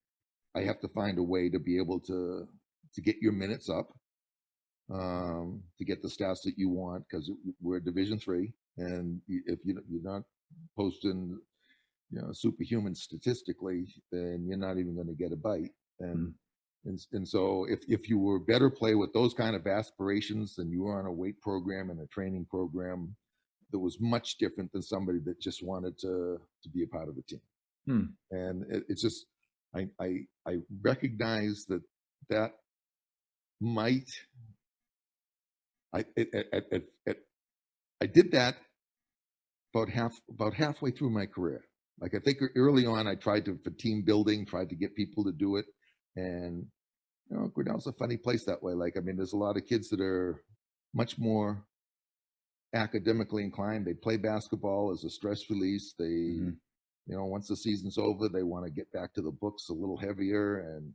I have to find a way to be able to get your minutes up, to get the stats that you want, because we're Division III, and if you're not posting, superhuman statistically, then you're not even going to get a bite. And so if you were a better player with those kind of aspirations, then you were on a weight program and a training program that was much different than somebody that just wanted to be a part of the team. And it's just, I recognize that might, I did that about halfway through my career. Like, I think early on, I tried for team building, tried to get people to do it. And, Grinnell's a funny place that way. Like, I mean, there's a lot of kids that are much more academically inclined. They play basketball as a stress release. They, once the season's over, they want to get back to the books a little heavier. And,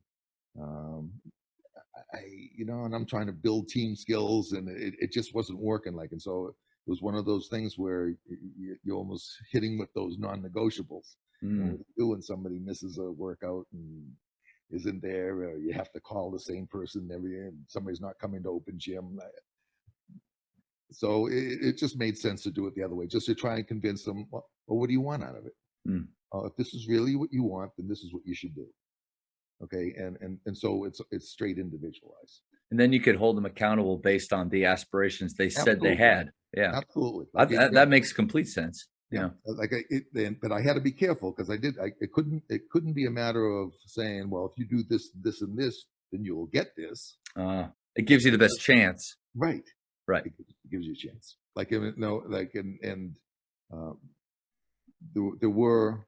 and I'm trying to build team skills, and it just wasn't working. And so it was one of those things where you're almost hitting with those non-negotiables. What do you do when somebody misses a workout and isn't there, or you have to call the same person and somebody's not coming to open gym? So it just made sense to do it the other way, just to try and convince them, well, what do you want out of it? If this is really what you want, then this is what you should do. Okay. And so it's straight individualized. And then you could hold them accountable based on the aspirations they said they had. Yeah, absolutely. That makes complete sense. Yeah. But I had to be careful, because it couldn't be a matter of saying, well, if you do this, this, and this, then you'll get this. It gives you the best chance. Right. Right. It gives you a chance. There were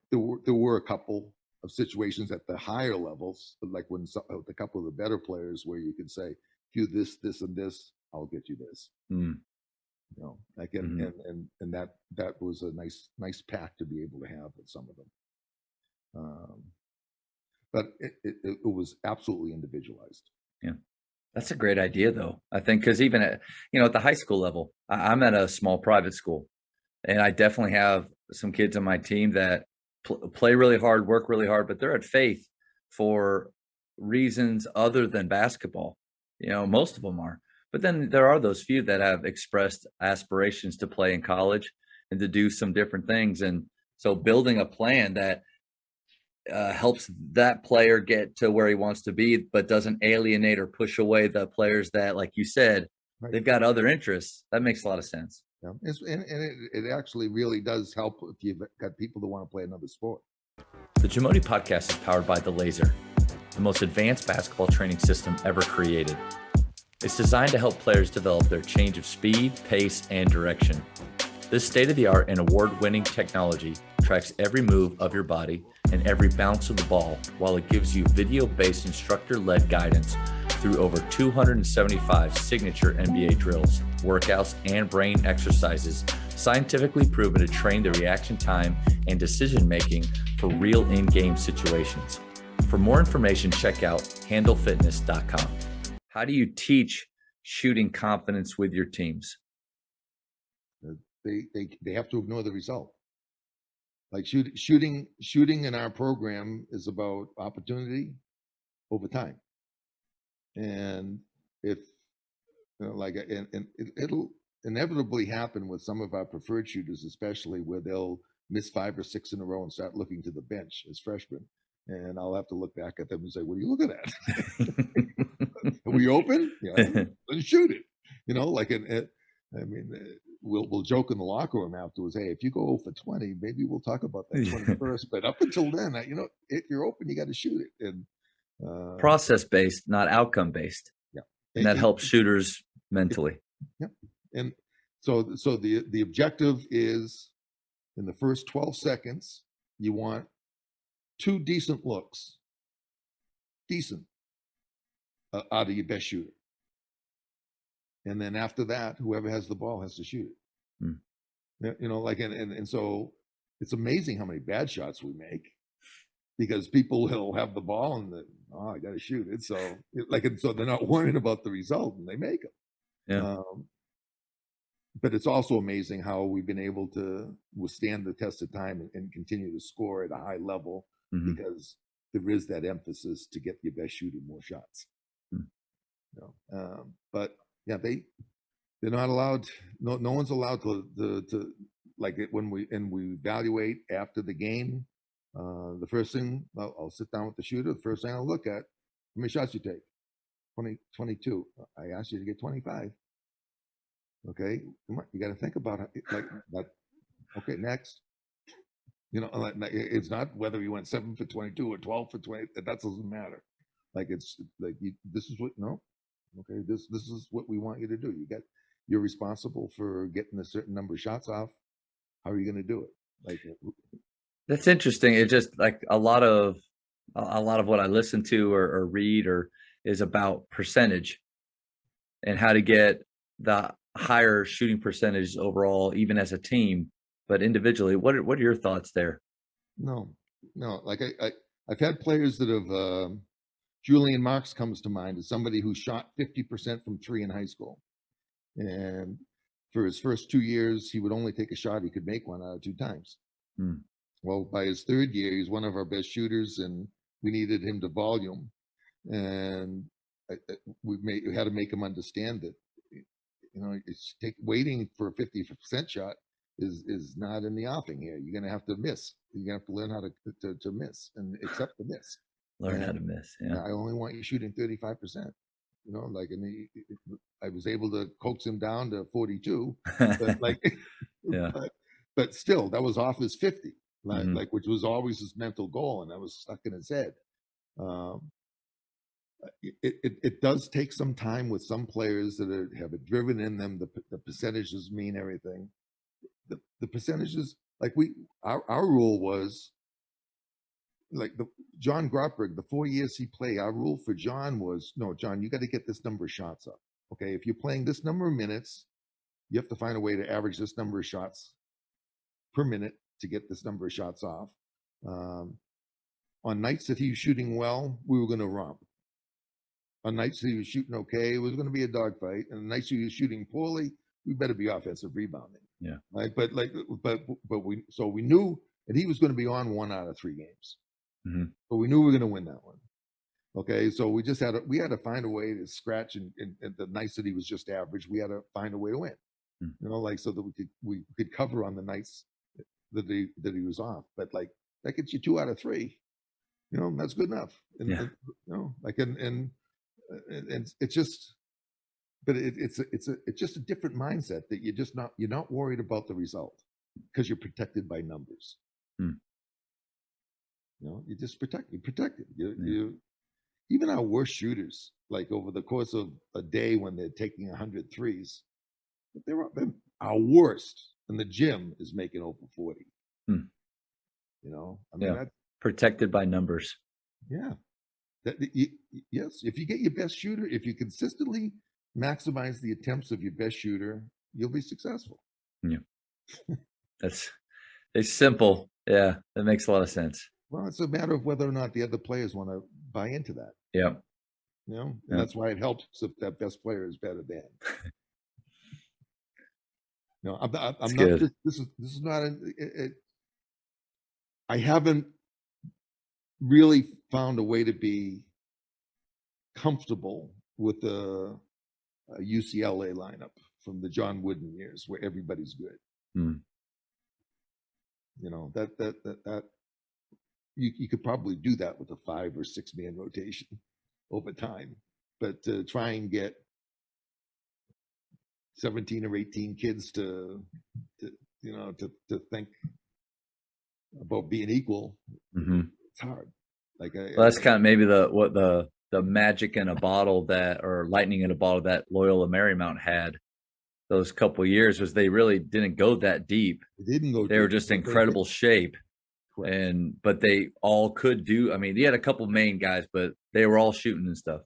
a couple of situations at the higher levels, like when a couple of the better players, where you could say, do this, this, and this, I'll get you this. And that was a nice pack to be able to have with some of them. But it was absolutely individualized. Yeah. That's a great idea, though. I think, because even at the high school level, I'm at a small private school, and I definitely have some kids on my team that play really hard, work really hard, but they're at Faith for reasons other than basketball. Most of them are. But then there are those few that have expressed aspirations to play in college and to do some different things. And so building a plan that helps that player get to where he wants to be, but doesn't alienate or push away the players that, like you said, they've got other interests. That makes a lot of sense. Yeah. And it actually really does help if you've got people that want to play another sport. The Jamodi podcast is powered by The Laser, the most advanced basketball training system ever created. It's designed to help players develop their change of speed, pace, and direction. This state-of-the-art and award-winning technology tracks every move of your body and every bounce of the ball, while it gives you video-based instructor-led guidance through over 275 signature NBA drills, workouts, and brain exercises, scientifically proven to train the reaction time and decision-making for real in-game situations. For more information, check out handlefitness.com. How do you teach shooting confidence with your teams? They have to ignore the result. Like shooting in our program is about opportunity over time. And if like, and it'll inevitably happen with some of our preferred shooters, especially where they'll miss 5 or 6 in a row and start looking to the bench as freshmen. And I'll have to look back at them and say, "What are you looking at? Are we open? Yeah, let's shoot it." Like I mean, we'll joke in the locker room afterwards. Hey, if you go 0 for 20, maybe we'll talk about that 21st. But up until then, if you're open, you got to shoot it. And Process based, not outcome based. yeah, And that helps shooters mentally. Yeah, and so the objective is in the first 12 seconds, you want 2 decent looks, out of your best shooter. And then after that, whoever has the ball has to shoot it. Like, and so it's amazing how many bad shots we make because people will have the ball and I got to shoot it. So so they're not worrying about the result and they make them. Yeah. But it's also amazing how we've been able to withstand the test of time and continue to score at a high level because there is that emphasis to get your best shooter more shots. But yeah, they're not allowed. No one's allowed to like it when we evaluate after the game. The first thing I'll sit down with the shooter. The first thing I'll look at, how many shots you take? 20, 22. I asked you to get 25. Okay, come on, you got to think about it like that. Okay, next. It's not whether you went 7 for 22 or 12 for 20. That doesn't matter. Like it's like this is what okay, this is what we want you to do. You're responsible for getting a certain number of shots off. How are you going to do it? Like that's interesting. It's just like a lot of what I listen to or read is about percentage and how to get the higher shooting percentage overall, even as a team, but individually. What are your thoughts there? No. Like I've had players that have. Julian Marks comes to mind as somebody who shot 50% from 3 in high school, and for his first 2 years, he would only take a shot he could make 1 out of 2 times. Well, by his 3rd year, he's one of our best shooters, and we needed him to volume, and we had to make him understand that it's waiting for a 50% shot is not in the offing here. You're gonna have to miss. You're gonna have to learn how to miss and accept the miss. Learn how to miss. Yeah. I only want you shooting 35%. And I was able to coax him down to 42, but yeah. but still, that was off his 50, which was always his mental goal, and that was stuck in his head. It does take some time with some players that have it driven in them. The percentages mean everything. The percentages, our rule was John Grotberg, the 4 years he played, our rule for John was, no, John, you got to get this number of shots up. Okay, if you're playing this number of minutes, you have to find a way to average this number of shots per minute to get this number of shots off. On nights that he was shooting well, we were going to romp. On nights that he was shooting okay, it was going to be a dogfight. And on nights he was shooting poorly, we better be offensive rebounding. Yeah. Right. But we knew that he was going to be on 1 out of 3 games. But we knew we were going to win that one. Okay, so we had to find a way to scratch and the nights that he was just average, we had to find a way to win. So that we could cover on the nights that he was off. But that gets you 2 out of 3. That's good enough. And it's just, but it's just a different mindset that you're not worried about the result because you're protected by numbers. You just you're protected. You even our worst shooters, over the course of a day when they're taking 100 threes, they're our worst in the gym is making over 40. That's protected by numbers. Yeah. Yes. If you get your best shooter, if you consistently maximize the attempts of your best shooter, you'll be successful. Yeah. It's simple. Yeah. That makes a lot of sense. Well, it's a matter of whether or not the other players want to buy into that. Yeah. And that's why it helps if that best player is better than. I'm not. This is not I haven't really found a way to be comfortable with the UCLA lineup from the John Wooden years, where everybody's good. Hmm. You know, that you could probably do that with a 5 or 6 man rotation over time, but to try and get 17 or 18 kids to think about being equal, Mm-hmm. it's hard. Like Well, that's kind of maybe the magic in a bottle that, or lightning in a bottle that Loyola Marymount had those couple years, was they really didn't go that deep. It didn't go. They were just incredible shape. Correct. But they all could do. I mean, he had a couple main guys, but they were all shooting and stuff.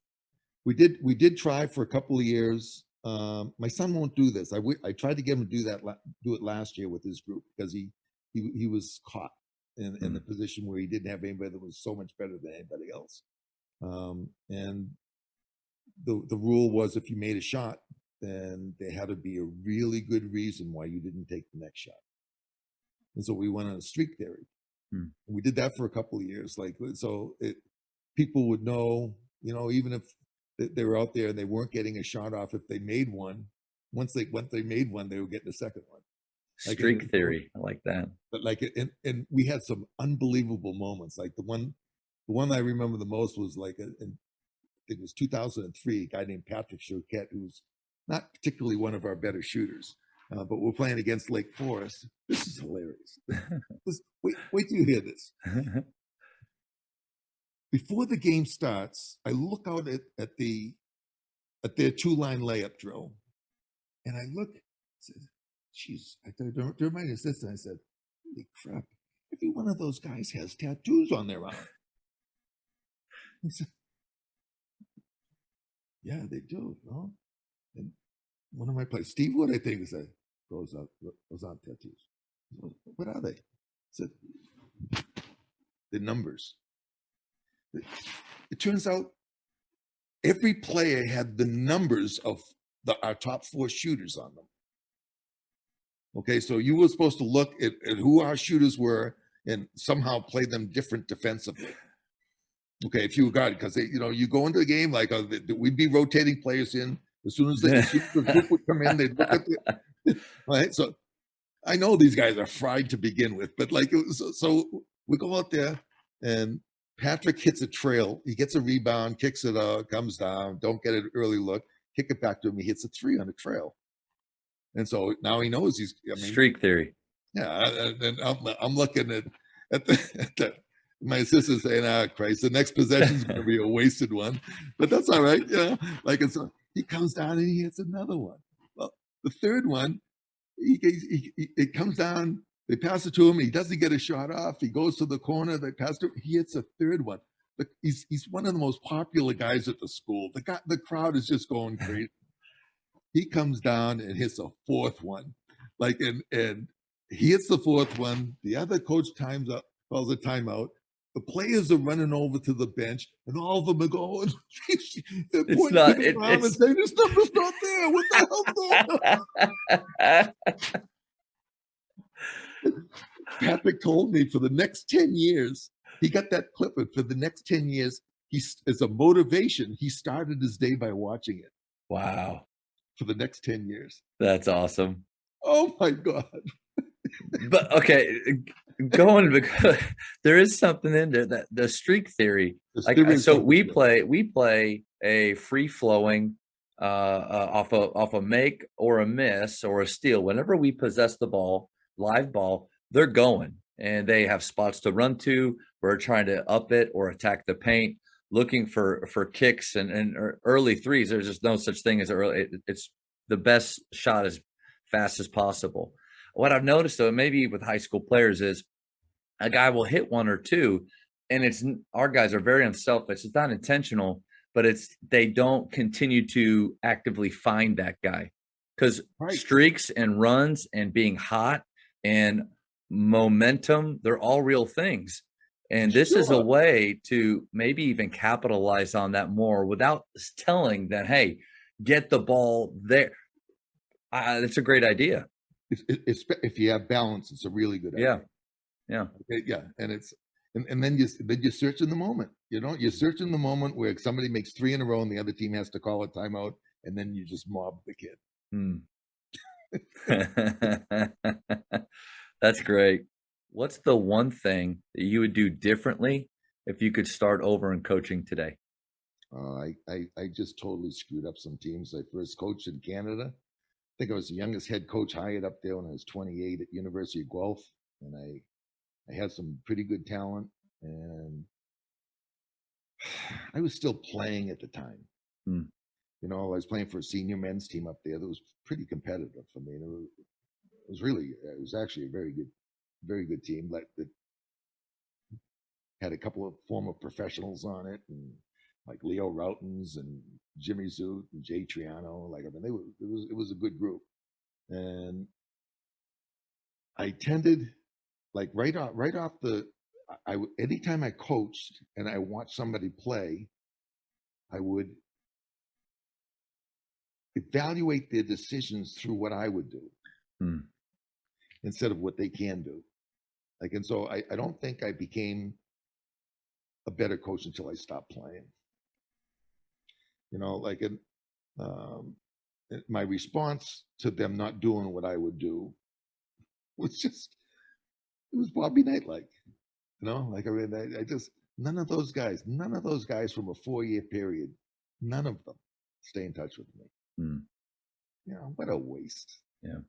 We did try for a couple of years. My son won't do this. I tried to get him to do it last year with his group, because he was caught in the position where he didn't have anybody that was so much better than anybody else. And the rule was, if you made a shot, then there had to be a really good reason why you didn't take the next shot. And so we went on a streak theory. We did that for a couple of years. People would know, even if they were out there and they weren't getting a shot off, if they made one, once they made one, they were getting a second one. Streak theory, I like that. But and we had some unbelievable moments. Like the one I remember the most was it was 2003. A guy named Patrick Choquette, who's not particularly one of our better shooters, but we're playing against Lake Forest. This is hilarious. Wait till you hear this. Before the game starts, I look out at their 2-line layup drill, and I look. I said, "Jeez!" I told my assistant, I said, "Holy crap! Every one of those guys has tattoos on their arm." He said, "Yeah, they do." No, and one of my players, Steve Wood, I think, said, "Those are tattoos." What are they? I said, "The numbers." It turns out every player had the numbers of our top 4 shooters on them. Okay, so you were supposed to look at who our shooters were and somehow play them different defensively. Okay, if you were guarded, because you go into the game like we'd be rotating players in as soon as the group would come in, they'd look at right. So I know these guys are fried to begin with, but so we go out there and Patrick hits a trail. He gets a rebound, kicks it out, comes down, don't get an early look, kick it back to him. He hits a 3 on a trail. And so now he knows streak theory. Yeah. And I'm looking at my assistant saying, "Ah, Christ, the next possession is going to be a wasted one," but that's all right. He comes down and he hits another one. Well, the third one, it comes down. They pass it to him. He doesn't get a shot off. He goes to the corner. They pass it. He hits a third one. He's one of the most popular guys at the school. The crowd is just going crazy. He comes down and hits a 4th one, and he hits the 4th one. The other coach calls a timeout. The players are running over to the bench, and all of them are going. They're pointing to the ground and saying, "This number's not there. What the hell's going on?" Patrick told me for the next 10 years, he got that clip, and for the next 10 years, as a motivation, he started his day by watching it. Wow. For the next 10 years. That's awesome. Oh my God. But okay, there is something in there, that the streak theory. We play a free flowing off a make or a miss or a steal. Whenever we possess the ball, live ball, they're going and they have spots to run to. We're trying to up it or attack the paint, looking for kicks and early threes. There's just no such thing as early. It's the best shot as fast as possible. What I've noticed, though, maybe with high school players, is a guy will hit 1 or 2, and our guys are very unselfish. It's not intentional, but they don't continue to actively find that guy, because streaks and runs and being hot and momentum, they're all real things. And this is a way to maybe even capitalize on that more without telling that, hey, get the ball there. It's a great idea. If you have balance, it's a really good idea. Yeah. Okay, yeah, and then you search in the moment. You search in the moment where somebody makes 3 in a row and the other team has to call a timeout, and then you just mob the kid. Hmm. That's great. What's the one thing that you would do differently if you could start over in coaching today? I just totally screwed up some teams. I first coached in Canada. I think I was the youngest head coach hired up there when I was 28 at University of Guelph, and I had some pretty good talent, and I was still playing at the time. Hmm. I was playing for a senior men's team up there that was pretty competitive. I mean, it was actually a very good team. Like that had a couple of former professionals on it, and like Leo Routens and Jimmy Zoot and Jay Triano. Like, I mean, it was a good group, and I tended like right off the anytime I coached and I watched somebody play, I would evaluate their decisions through what I would do Hmm. instead of what they can do. Like, and so I don't think I became a better coach until I stopped playing. Like um, my response to them not doing what I would do was just it was Bobby Knight like. Like I mean, I just none of those guys from a 4-year period, none of them stay in touch with me. Hmm. What a waste. Yeah.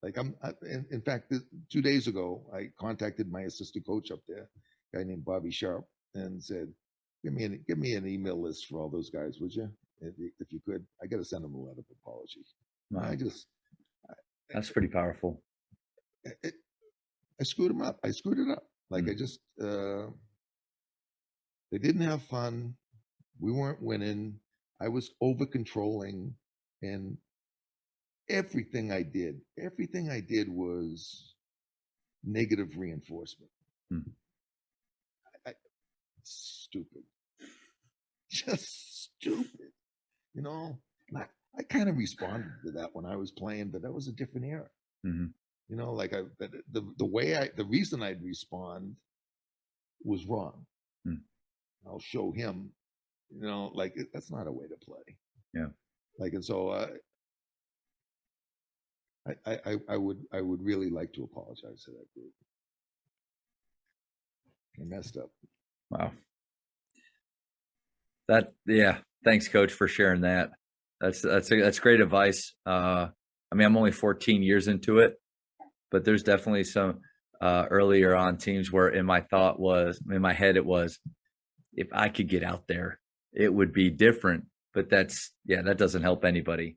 Like in fact, 2 days ago, I contacted my assistant coach up there, a guy named Bobby Sharp, and said, give me an email list for all those guys, would you? If you could, I got to send them a letter of apology. Wow. I just, That's pretty powerful. I screwed them up. I screwed it up. Like Hmm. I just, they didn't have fun. We weren't winning. I was over controlling, and everything I did was negative reinforcement. Hmm. Stupid, just stupid. You know, I kind of responded to that when I was playing, but that was a different era. Hmm. Like the reason I'd respond was wrong. Hmm. I'll show him, like that's not a way to play. Yeah. Like, and so I would really like to apologize to that group. I messed up. Wow. Yeah. Thanks, Coach, for sharing that. That's great advice. I mean, I'm only 14 years into it, but there's definitely some earlier on teams where in my head it was, if I could get out there, it would be different. But that doesn't help anybody.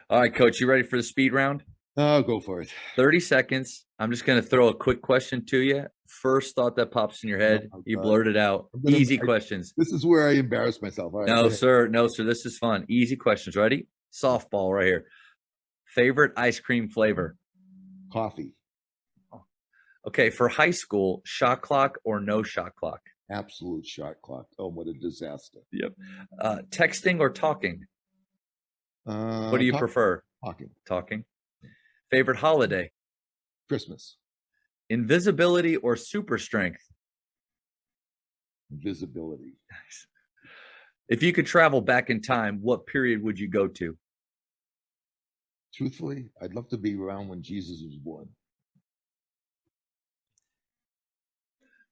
All right, Coach, you ready for the speed round? Oh, go for it. 30 seconds. I'm just going to throw a quick question to you. First thought that pops in your head, you blurt it out. Easy questions. This is where I embarrass myself. All right, No, sir. No, sir. This is fun. Easy questions. Ready? Softball right here. Favorite ice cream flavor? Coffee. Okay, for high school, shot clock or no shot clock? Absolute shot clock. Oh, what a disaster. Yep. Texting or talking? What do you prefer? Talking. Talking. Favorite holiday? Christmas. Invisibility or super strength? Visibility. Nice. If you could travel back in time, what period would you go to? Truthfully, I'd love to be around when Jesus was born.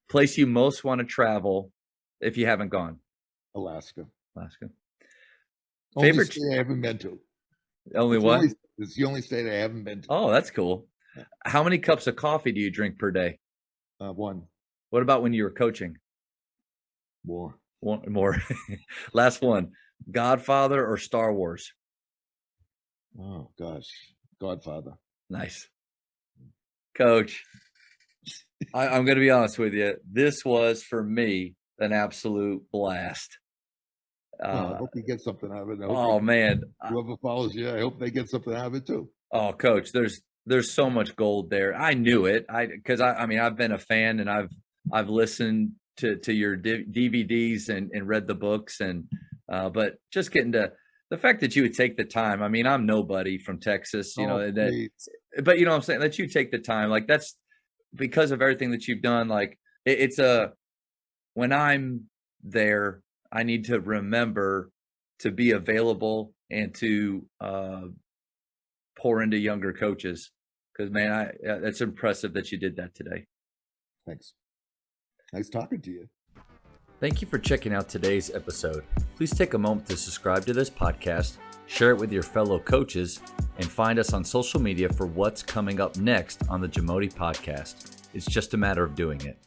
Place you most want to travel if you haven't gone? Alaska. Favorite state I haven't been to. Only what? It's the only state I haven't been to. Oh, that's cool. Yeah. How many cups of coffee do you drink per day? 1. What about when you were coaching? More. More. Last one. Godfather or Star Wars? Oh, gosh. Godfather. Nice. Coach, I'm going to be honest with you. This was, for me, an absolute blast. I hope you get something out of it. Man. Whoever follows you, I hope they get something out of it too. Oh, Coach, there's so much gold there. I knew it. Because I've been a fan and I've listened to your DVDs and read the books but just getting to the fact that you would take the time. I mean, I'm nobody from Texas, but you know what I'm saying, that you take the time. Like because of everything that you've done, like when I'm there, I need to remember to be available and to pour into younger coaches. Because, man, that's impressive that you did that today. Thanks. Nice talking to you. Thank you for checking out today's episode. Please take a moment to subscribe to this podcast, share it with your fellow coaches, and find us on social media for what's coming up next on the Jamodi podcast. It's just a matter of doing it.